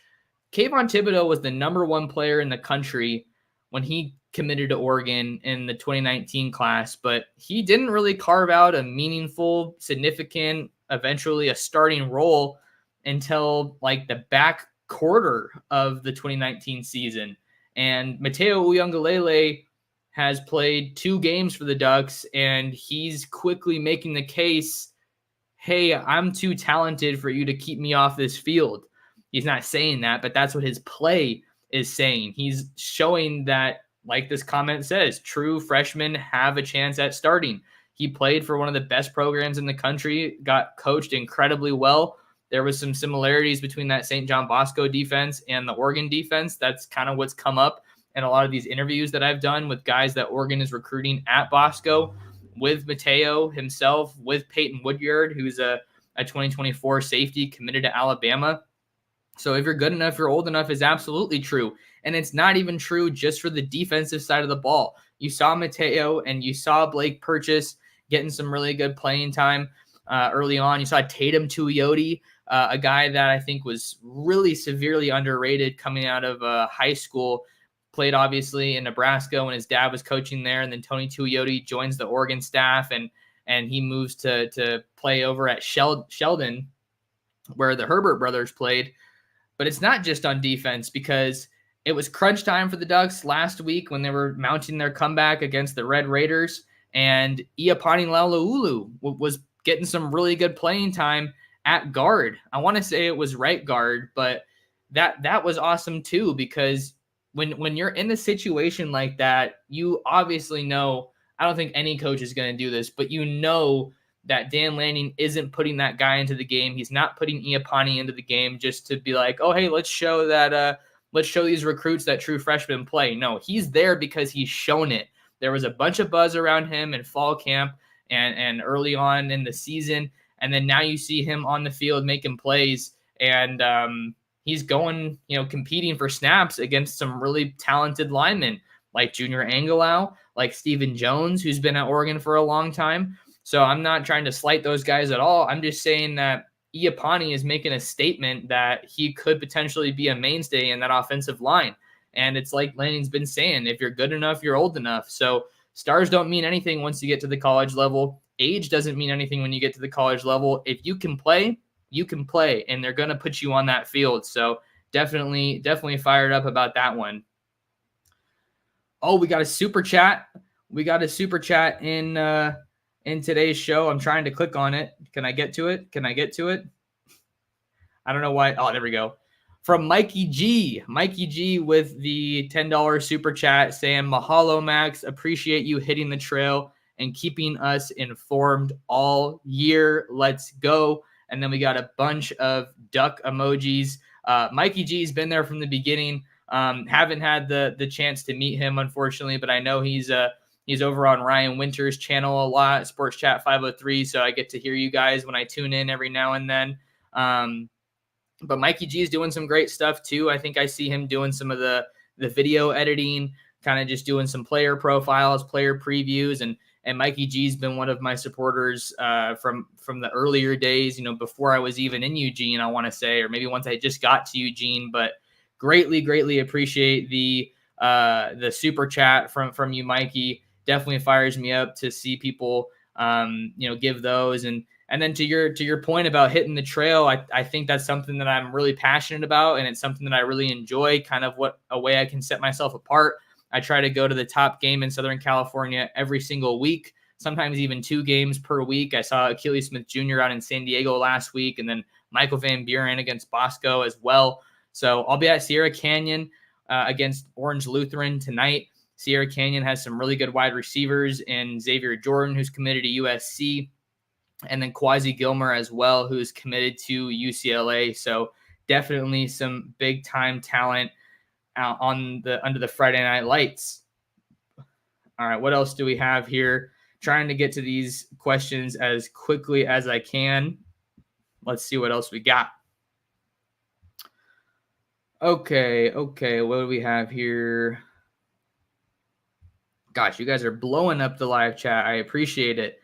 S1: Kayvon Thibodeau was the #1 player in the country when he committed to Oregon in the 2019 class, but he didn't really carve out a meaningful, significant, eventually a starting role until like the back quarter of the 2019 season. And Mateo Uiagalelei has played 2 games for the Ducks, and he's quickly making the case, hey, I'm too talented for you to keep me off this field. He's not saying that, but that's what his play is saying. He's showing that, like this comment says, true freshmen have a chance at starting. He played for one of the best programs in the country, got coached incredibly well. There was some similarities between that St. John Bosco defense and the Oregon defense. That's kind of what's come up in a lot of these interviews that I've done with guys that Oregon is recruiting at Bosco, with Mateo himself, with Peyton Woodyard, who's a 2024 safety committed to Alabama. So if you're good enough, you're old enough is absolutely true. And it's not even true just for the defensive side of the ball. You saw Mateo and you saw Blake Purchase getting some really good playing time early on. You saw Tatum Tuioti, a guy that I think was really severely underrated coming out of high school. Played obviously in Nebraska when his dad was coaching there, and then Tony Tuioti joins the Oregon staff and he moves to play over at Sheldon, where the Herbert brothers played. But it's not just on defense, because it was crunch time for the Ducks last week when they were mounting their comeback against the Red Raiders, and Iapani Laulaulu was getting some really good playing time at guard. I want to say it was right guard, but that was awesome too, because when you're in a situation like that, you obviously know, I don't think any coach is going to do this, but you know that Dan Lanning isn't putting that guy into the game. He's not putting Iapani into the game just to be like, oh, hey, let's show these recruits that true freshmen play. No, he's there because he's shown it. There was a bunch of buzz around him in fall camp and early on in the season. And then now you see him on the field making plays, and he's going, competing for snaps against some really talented linemen like Junior Angelau, like Stephen Jones, who's been at Oregon for a long time. So I'm not trying to slight those guys at all. I'm just saying that Iapani is making a statement that he could potentially be a mainstay in that offensive line. And it's like Lanning's been saying, if you're good enough, you're old enough. So stars don't mean anything once you get to the college level. Age doesn't mean anything when you get to the college level. If you can play, you can play, and they're going to put you on that field. So definitely fired up about that one. Oh, we got a super chat. We got a super chat in today's show. I'm trying to click on it. Can I get to it? I don't know why. Oh, there we go. From Mikey G. Mikey G with the $10 super chat saying, mahalo, Max. Appreciate you hitting the trail and keeping us informed all year. Let's go. And then we got a bunch of duck emojis. Mikey G's been there from the beginning. Haven't had the chance to meet him, unfortunately, but I know he's over on Ryan Winter's channel a lot, Sports Chat 503. So I get to hear you guys when I tune in every now and then. But Mikey G is doing some great stuff too. I think I see him doing some of the video editing, kind of just doing some player profiles, player previews, and Mikey G's been one of my supporters from the earlier days, before I was even in Eugene, I want to say, or maybe once I just got to Eugene. But greatly appreciate the super chat from you, Mikey. Definitely fires me up to see people give those. And then to your point about hitting the trail, I think that's something that I'm really passionate about, and it's something that I really enjoy, kind of a way I can set myself apart. I try to go to the top game in Southern California every single week, sometimes even 2 games per week. I saw Achilles Smith Jr. out in San Diego last week, and then Michael Van Buren against Bosco as well. So I'll be at Sierra Canyon against Orange Lutheran tonight. Sierra Canyon has some really good wide receivers in Xavier Jordan, who's committed to USC, and then Quasi Gilmer as well, who's committed to UCLA. So definitely some big time talent under the Friday Night Lights. All right, what else do we have here? Trying to get to these questions as quickly as I can. Let's see what else we got. Okay. What do we have here? Gosh, you guys are blowing up the live chat. I appreciate it.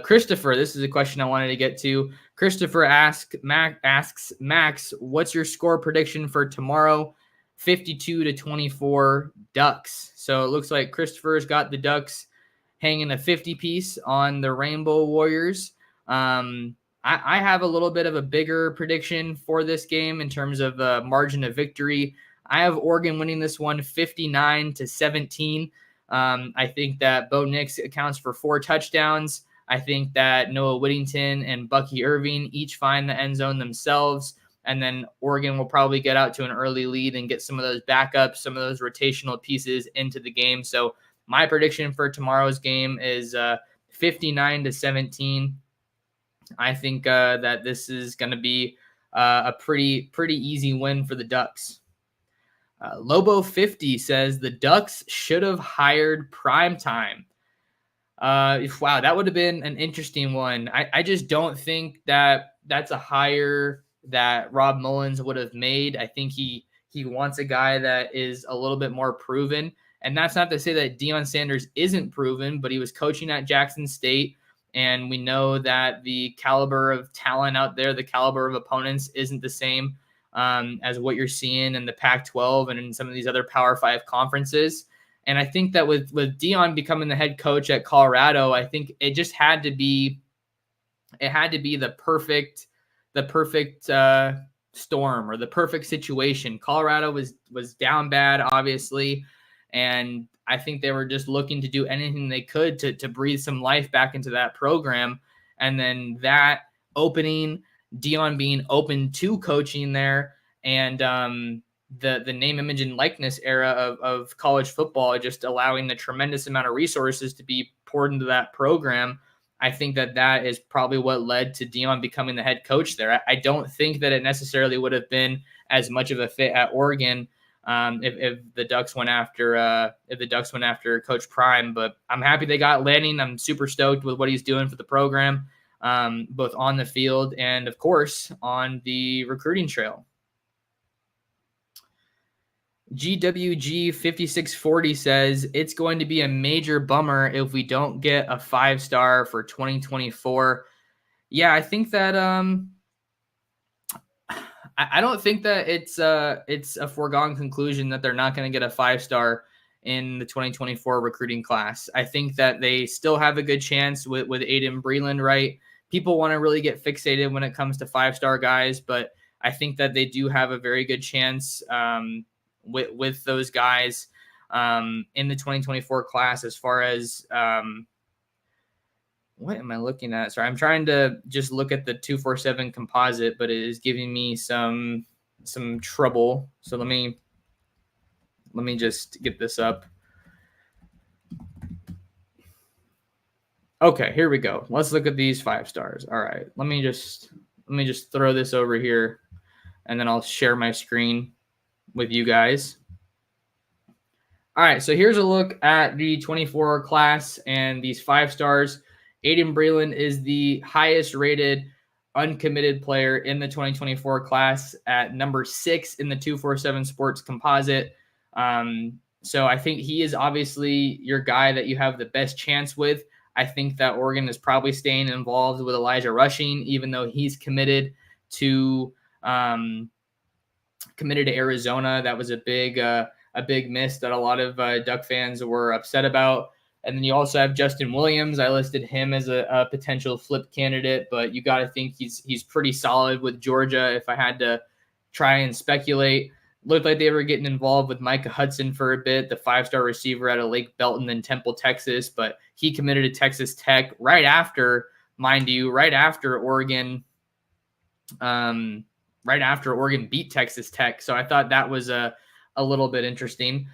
S1: Christopher, this is a question I wanted to get to. Christopher asks Max, what's your score prediction for tomorrow? 52-24 Ducks. So it looks like Christopher's got the Ducks hanging a 50 piece on the Rainbow Warriors. I have a little bit of a bigger prediction for this game in terms of margin of victory. I have Oregon winning this one 59-17. I think that Bo Nix accounts for 4 touchdowns. I think that Noah Whittington and Bucky Irving each find the end zone themselves. And then Oregon will probably get out to an early lead and get some of those backups, some of those rotational pieces into the game. So my prediction for tomorrow's game is 59-17. I think that this is going to be a pretty easy win for the Ducks. Lobo 50 says the Ducks should have hired Primetime. Wow, that would have been an interesting one. I just don't think that that's a hire that Rob Mullins would have made. I think he wants a guy that is a little bit more proven. And that's not to say that Deion Sanders isn't proven, but he was coaching at Jackson State. And we know that the caliber of talent out there, the caliber of opponents isn't the same as what you're seeing in the Pac-12 and in some of these other Power 5 conferences. And I think that with Deion becoming the head coach at Colorado, I think it just had to be the perfect storm or the perfect situation. Colorado was down bad, obviously, and I think they were just looking to do anything they could to breathe some life back into that program. And then that opening, Deion being open to coaching there, and the name, image, and likeness era of college football, just allowing the tremendous amount of resources to be poured into that program. I think that is probably what led to Deion becoming the head coach there. I don't think that it necessarily would have been as much of a fit at Oregon if the Ducks went after Coach Prime. But I'm happy they got Lanning. I'm super stoked with what he's doing for the program, both on the field and, of course, on the recruiting trail. GWG 5640 says it's going to be a major bummer if we don't get a 5-star for 2024. Yeah, I think that I don't think that it's a foregone conclusion that they're not going to get a 5-star in the 2024 recruiting class. I think that they still have a good chance with Aiden Breeland, right? People want to really get fixated when it comes to 5-star guys, but I think that they do have a very good chance with those guys in the 2024 class. As far as what am I looking at? Sorry, I'm trying to just look at the 247 composite, but it is giving me some trouble. So let me just get this up. Okay, here we go. Let's look at these 5 stars. All right, let me just throw this over here. and then I'll share my screen with you guys. All right, so here's a look at the 24 class and these 5 stars. Aiden Breeland is the highest rated uncommitted player in the 2024 class at number 6 in the 247 Sports Composite. So I think he is obviously your guy that you have the best chance with. I think that Oregon is probably staying involved with Elijah Rushing, even though he's committed to Arizona. That was a big miss that a lot of Duck fans were upset about. And then you also have Justin Williams. I listed him as a potential flip candidate, but you got to think he's pretty solid with Georgia. If I had to try and speculate, looked like they were getting involved with Micah Hudson for a bit, the 5-star receiver out of Lake Belton in Temple, Texas, but he committed to Texas Tech right after, mind you, right after Oregon beat Texas Tech. So I thought that was a little bit interesting.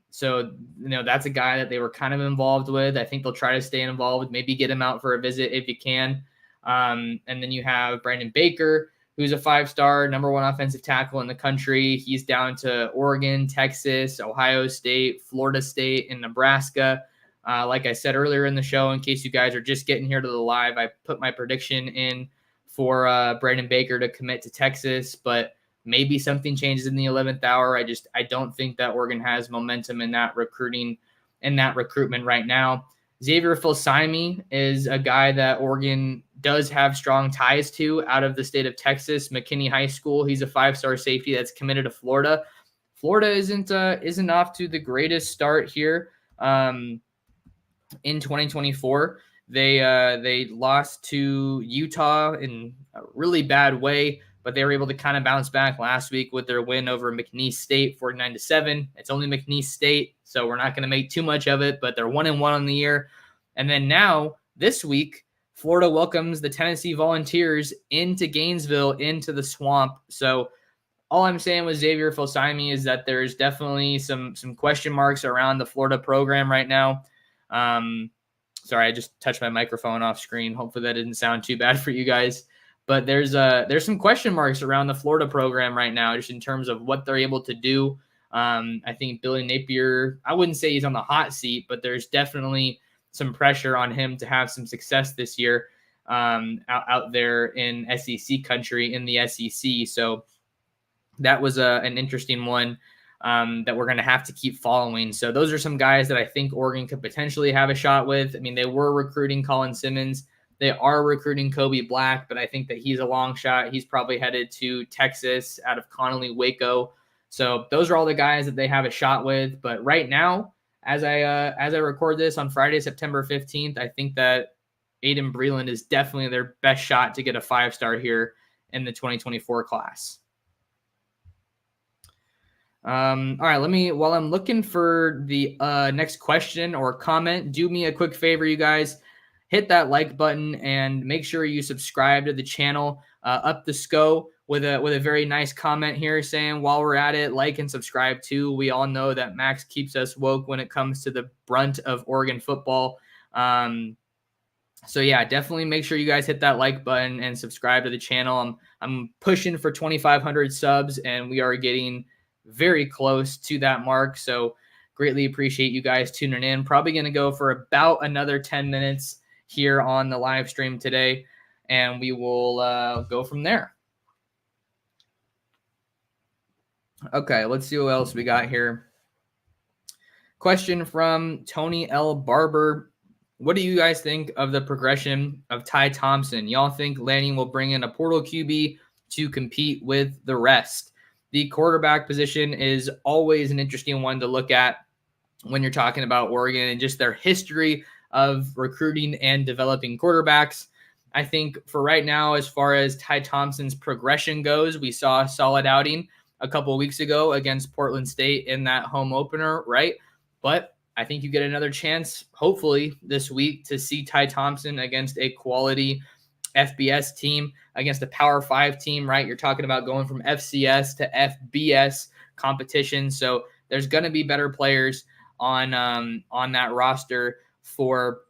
S1: So, that's a guy that they were kind of involved with. I think they'll try to stay involved, maybe get him out for a visit if you can. And then you have Brandon Baker, who's a 5-star, number 1 offensive tackle in the country. He's down to Oregon, Texas, Ohio State, Florida State, and Nebraska. Like I said earlier in the show, in case you guys are just getting here to the live, I put my prediction in for Brandon Baker to commit to Texas, but maybe something changes in the 11th hour. I don't think that Oregon has momentum in that recruitment right now. Xavier Filsaime is a guy that Oregon does have strong ties to out of the state of Texas, McKinney High School. He's a 5-star safety that's committed to Florida. Florida isn't off to the greatest start here in 2024. They lost to Utah in a really bad way, but they were able to kind of bounce back last week with their win over McNeese State, 49-7. It's only McNeese State, so we're not going to make too much of it, but they're 1-1 on the year. And then now, this week, Florida welcomes the Tennessee Volunteers into Gainesville, into the Swamp. So all I'm saying with Xavier Filsaime is that there's definitely some question marks around the Florida program right now. Sorry, I just touched my microphone off screen. Hopefully that didn't sound too bad for you guys. But there's some question marks around the Florida program right now, just in terms of what they're able to do. I think Billy Napier, I wouldn't say he's on the hot seat, but there's definitely some pressure on him to have some success this year out there in SEC country, in the SEC. So that was an interesting one that we're going to have to keep following. So those are some guys that I think Oregon could potentially have a shot with. I mean, they were recruiting Colin Simmons. They are recruiting Kobe Black, but I think that he's a long shot. He's probably headed to Texas out of Connolly, Waco. So those are all the guys that they have a shot with. But right now, as I record this on Friday, September 15th, I think that Aiden Breeland is definitely their best shot to get a 5-star here in the 2024 class. All right, while I'm looking for the next question or comment, do me a quick favor, you guys. Hit that like button and make sure you subscribe to the channel. Up the SCO with a very nice comment here saying, while we're at it, like and subscribe too. We all know that Max keeps us woke when it comes to the brunt of Oregon football. So yeah, definitely make sure you guys hit that like button and subscribe to the channel. I'm pushing for 2,500 subs, and we are getting very close to that mark. So greatly appreciate you guys tuning in. Probably going to go for about another 10 minutes here on the live stream today, and we will go from there. Okay, let's see what else we got here. Question from Tony L. Barber. What do you guys think of the progression of Ty Thompson? Y'all think Lanning will bring in a portal QB to compete with the rest? The quarterback position is always an interesting one to look at when you're talking about Oregon and just their history of recruiting and developing quarterbacks. I think for right now, as far as Ty Thompson's progression goes, we saw a solid outing a couple of weeks ago against Portland State in that home opener, right? But I think you get another chance, hopefully, this week to see Ty Thompson against a quality FBS team, against a Power 5 team, right? You're talking about going from FCS to FBS competition. So there's going to be better players on that roster for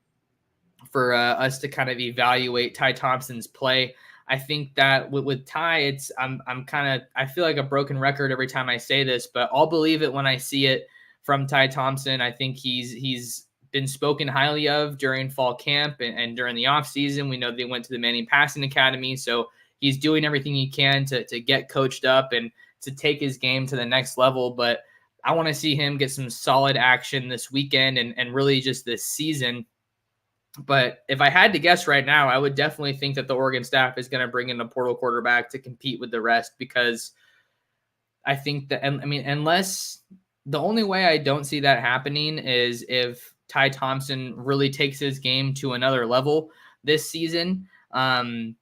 S1: us to kind of evaluate Ty Thompson's play. I think that with Ty, I feel like a broken record every time I say this, but I'll believe it when I see it from Ty Thompson. I think he's been spoken highly of during fall camp and during the offseason. We know they went to the Manning Passing Academy, so he's doing everything he can to get coached up and to take his game to the next level. But I want to see him get some solid action this weekend and really just this season. But if I had to guess right now, I would definitely think that the Oregon staff is going to bring in a portal quarterback to compete with the rest, because I think that, I mean, unless the only way I don't see that happening is if Ty Thompson really takes his game to another level this season,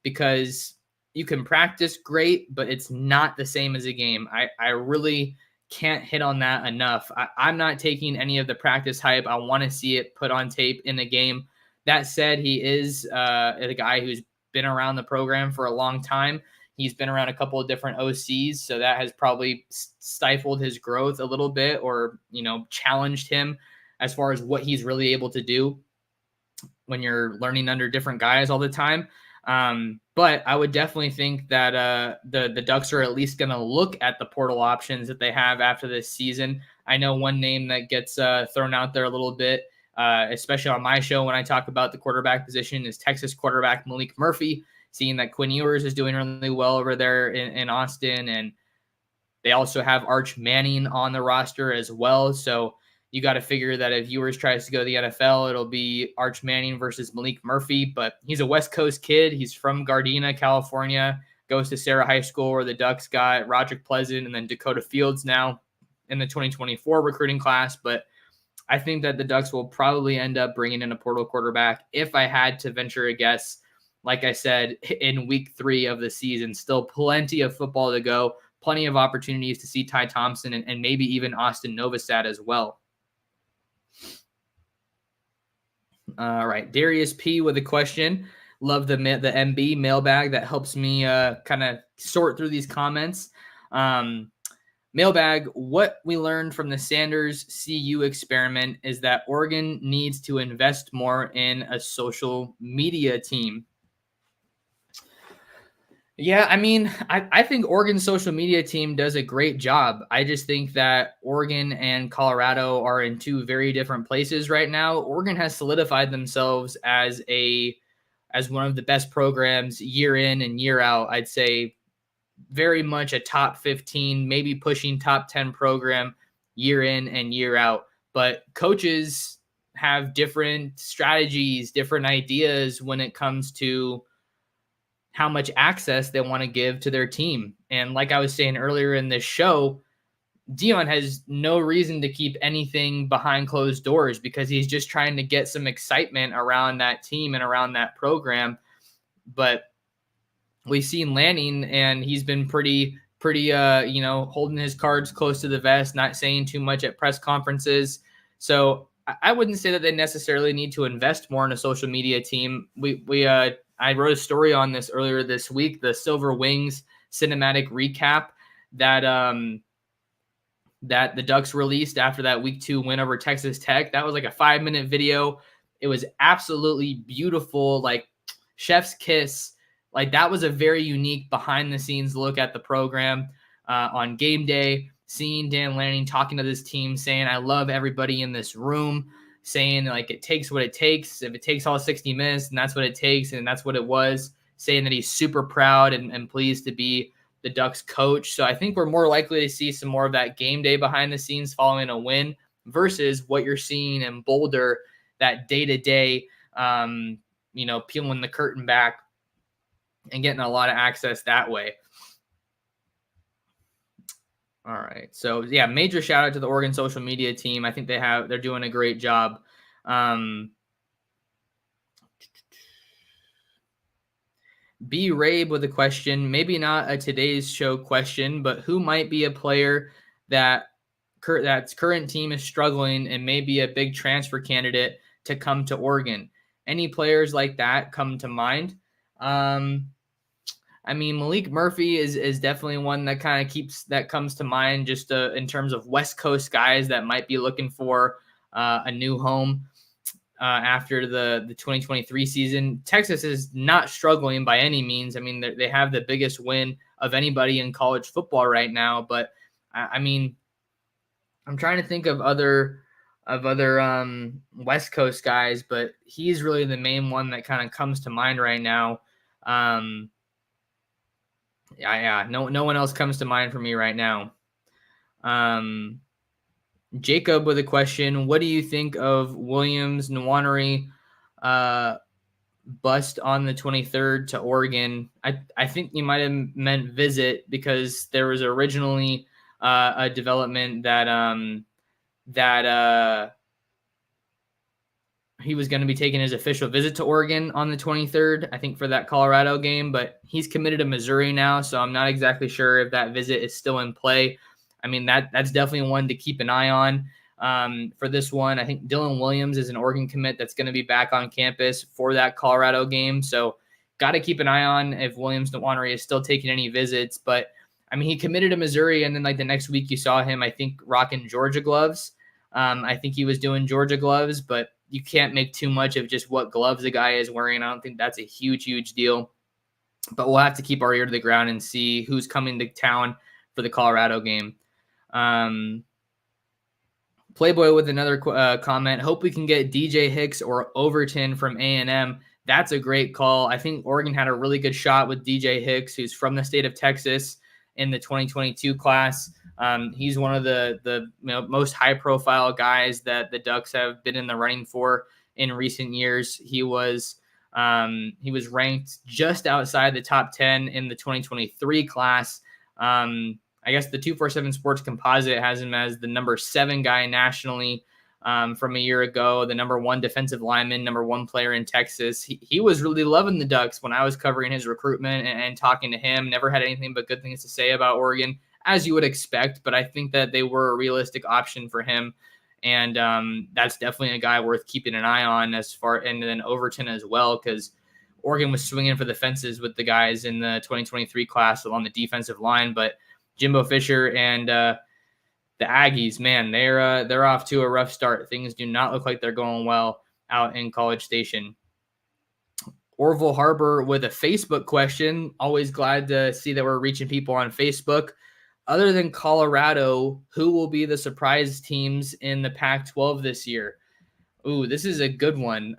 S1: because you can practice great, but it's not the same as a game. I really can't hit on that enough. I'm not taking any of the practice hype. I want to see it put on tape in the game. That said, he is a guy who's been around the program for a long time. He's been around a couple of different OCs, so that has probably stifled his growth a little bit, or, challenged him as far as what he's really able to do when you're learning under different guys all the time. But I would definitely think that the Ducks are at least going to look at the portal options that they have after this season. I know one name that gets thrown out there a little bit, especially on my show when I talk about the quarterback position, is Texas quarterback Malik Murphy, seeing that Quinn Ewers is doing really well over there in Austin. And they also have Arch Manning on the roster as well. So you got to figure that if Ewers tries to go to the NFL, it'll be Arch Manning versus Malik Murphy. But he's a West Coast kid. He's from Gardena, California, goes to Sarah High School, where the Ducks got Roderick Pleasant and then Dakota Fields now in the 2024 recruiting class. But I think that the Ducks will probably end up bringing in a portal quarterback. If I had to venture a guess, like I said, in week 3 of the season, still plenty of football to go, plenty of opportunities to see Ty Thompson and maybe even Austin Novosad as well. All right, Darius P with a question. Love the MB mailbag that helps me kind of sort through these comments. Mailbag, what we learned from the Sanders CU experiment is that Oregon needs to invest more in a social media team. Yeah, I mean, I think Oregon's social media team does a great job. I just think that Oregon and Colorado are in 2 very different places right now. Oregon has solidified themselves as one of the best programs year in and year out. I'd say very much a top 15, maybe pushing top 10 program year in and year out. But coaches have different strategies, different ideas when it comes to how much access they want to give to their team. And like I was saying earlier in this show, Dion has no reason to keep anything behind closed doors, because he's just trying to get some excitement around that team and around that program. But we've seen Lanning, and he's been pretty, holding his cards close to the vest, not saying too much at press conferences. So I wouldn't say that they necessarily need to invest more in a social media team. I wrote a story on this earlier this week, the Silver Wings cinematic recap that the Ducks released after that week 2 win over Texas Tech. That was like a 5-minute video. It was absolutely beautiful, like chef's kiss. Like, that was a very unique behind the scenes look at the program on game day, seeing Dan Lanning talking to this team, saying, I love everybody in this room, saying like it takes what it takes. If it takes all 60 minutes, and that's what it takes, and that's what it was, saying that he's super proud and pleased to be the Ducks coach. So I think we're more likely to see some more of that game day behind the scenes following a win versus what you're seeing in Boulder, that day-to-day, peeling the curtain back and getting a lot of access that way. All right. So yeah, major shout out to the Oregon social media team. I think they're doing a great job. B Rabe with a question, maybe not a today's show question, but who might be a player that's current team is struggling and maybe a big transfer candidate to come to Oregon? Any players like that come to mind? I mean, Malik Murphy is definitely one that kind of that comes to mind, just in terms of West Coast guys that might be looking for a new home. after the 2023 season. Texas is not struggling by any means. I mean, they have the biggest win of anybody in college football right now. But I mean, I'm trying to think of other West Coast guys, but he's really the main one that kind of comes to mind right now. No one else comes to mind for me right now. Jacob with a question: what do you think of Williams Nwaneri bust on the 23rd to Oregon? I think you might have meant visit, because there was originally a development that he was going to be taking his official visit to Oregon on the 23rd, I think, for that Colorado game, but he's committed to Missouri now, so I'm not exactly sure if that visit is still in play. I mean, that's definitely one to keep an eye on. For this one, I think Dylan Williams is an Oregon commit that's going to be back on campus for that Colorado game, so got to keep an eye on if Williams Nwaneri is still taking any visits. But I mean, he committed to Missouri, and then like the next week you saw him, I think, rocking Georgia gloves. I think he was doing Georgia gloves, but you can't make too much of just what gloves the guy is wearing. I don't think that's a huge deal, but we'll have to keep our ear to the ground and see who's coming to town for the Colorado game. Playboy with another comment: hope we can get DJ Hicks or Overton from A&M. That's a great call. I think Oregon had a really good shot with DJ Hicks, who's from the state of Texas, in the 2022 class. He's one of the most high-profile guys that the Ducks have been in the running for in recent years. He was ranked just outside the top 10 in the 2023 class. I guess the 247 Sports Composite has him as the number 7 guy nationally from a year ago, the number 1 defensive lineman, number 1 player in Texas. He was really loving the Ducks when I was covering his recruitment and talking to him. Never had anything but good things to say about Oregon, as you would expect, but I think that they were a realistic option for him. And that's definitely a guy worth keeping an eye on, and then Overton as well, because Oregon was swinging for the fences with the guys in the 2023 class along the defensive line. But Jimbo Fisher and the Aggies, man, they're off to a rough start. Things do not look like they're going well out in College Station. Orville Harbor with a Facebook question. Always glad to see that we're reaching people on Facebook. Other than Colorado, who will be the surprise teams in the Pac-12 this year? Ooh, this is a good one.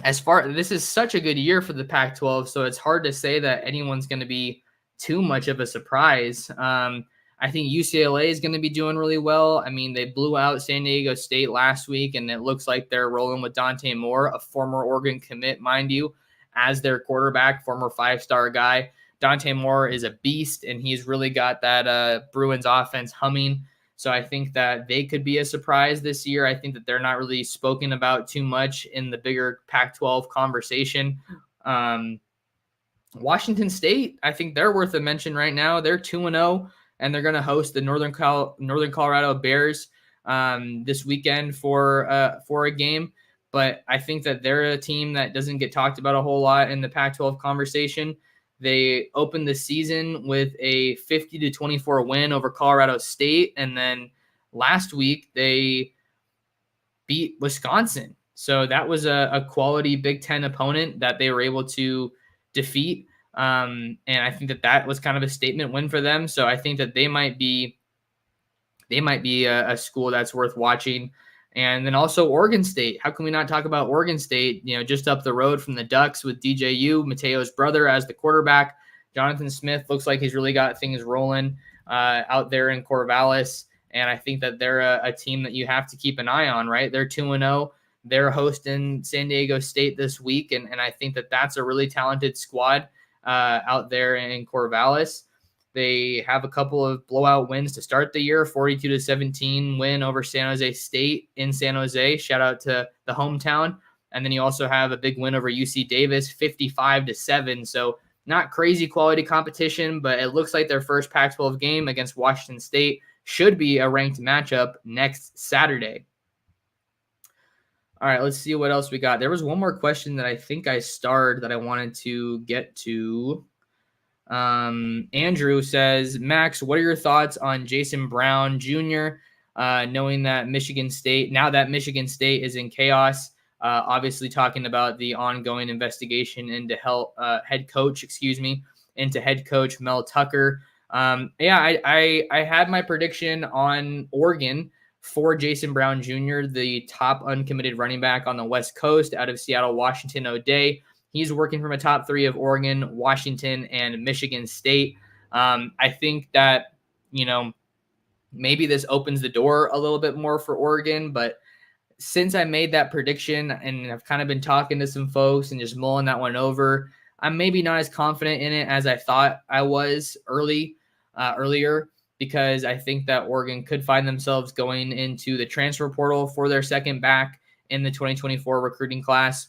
S1: This is such a good year for the Pac-12, so it's hard to say that anyone's going to be too much of a surprise. I think UCLA is going to be doing really well. I mean, they blew out San Diego State last week, and it looks like they're rolling with Dante Moore, a former Oregon commit, mind you, as their quarterback, former 5-star guy. Dante Moore is a beast, and he's really got that Bruins offense humming. So I think that they could be a surprise this year. I think that they're not really spoken about too much in the bigger Pac-12 conversation. Washington State, I think they're worth a mention right now. They're 2-0, and they're going to host the Northern Colorado Bears this weekend for a game. But I think that they're a team that doesn't get talked about a whole lot in the Pac-12 conversation. They opened the season with a 50-24 win over Colorado State, and then last week they beat Wisconsin. So that was a quality Big Ten opponent that they were able to defeat. And I think that was kind of a statement win for them. So I think that they might be a school that's worth watching. And then also Oregon State. How can we not talk about Oregon State? Just up the road from the Ducks with DJU, Mateo's brother, as the quarterback. Jonathan Smith looks like he's really got things rolling out there in Corvallis. And I think that they're a team that you have to keep an eye on, right? They're 2-0. They're hosting San Diego State this week. And I think that that's a really talented squad out there in Corvallis. They have a couple of blowout wins to start the year, 42-17 win over San Jose State in San Jose. Shout out to the hometown. And then you also have a big win over UC Davis, 55-7. So not crazy quality competition, but it looks like their first Pac-12 game against Washington State should be a ranked matchup next Saturday. All right, let's see what else we got. There was one more question that I think I starred that I wanted to get to. Andrew says, Max, what are your thoughts on Jason Brown Jr.? knowing that Michigan State is in chaos. Obviously, talking about the ongoing investigation into head coach Mel Tucker. I had my prediction on Oregon for Jason Brown Jr., the top uncommitted running back on the West Coast out of Seattle, Washington, O'Day. He's working from a top 3 of Oregon, Washington, and Michigan State. I think that, maybe this opens the door a little bit more for Oregon, but since I made that prediction and I've kind of been talking to some folks and just mulling that one over, I'm maybe not as confident in it as I thought I was earlier, because I think that Oregon could find themselves going into the transfer portal for their second back in the 2024 recruiting class.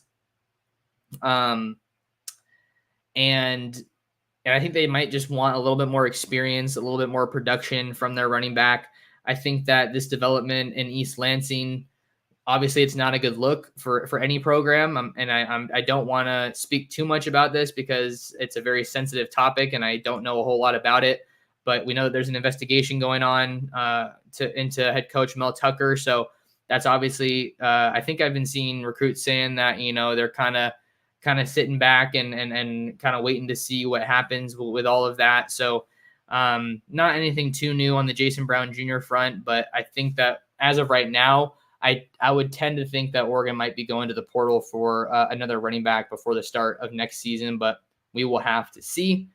S1: And I think they might just want a little bit more experience, a little bit more production from their running back. I think that this development in East Lansing, obviously, it's not a good look for any program. I don't want to speak too much about this because it's a very sensitive topic and I don't know a whole lot about it. But we know that there's an investigation going on into head coach Mel Tucker. So that's obviously, I think I've been seeing recruits saying that, they're kind of sitting back and kind of waiting to see what happens with all of that. So not anything too new on the Jason Brown Jr. front, but I think that as of right now, I would tend to think that Oregon might be going to the portal for another running back before the start of next season, but we will have to see.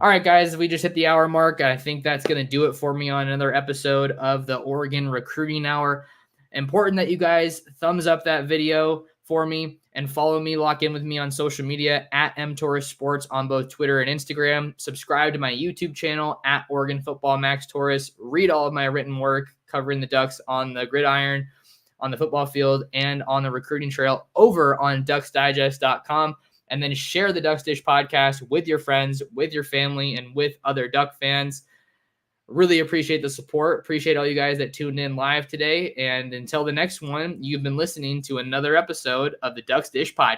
S1: All right, guys, we just hit the hour mark. I think that's going to do it for me on another episode of the Oregon Recruiting Hour. Important that you guys thumbs up that video for me and follow me, lock in with me on social media at mtorresports on both Twitter and Instagram. Subscribe to my YouTube channel at Oregon Football Max Torres. Read all of my written work covering the Ducks on the gridiron, on the football field, and on the recruiting trail over on ducksdigest.com. And then share the Ducks Dish podcast with your friends, with your family, and with other Duck fans. Really appreciate the support. Appreciate all you guys that tuned in live today. And until the next one, you've been listening to another episode of the Ducks Dish podcast.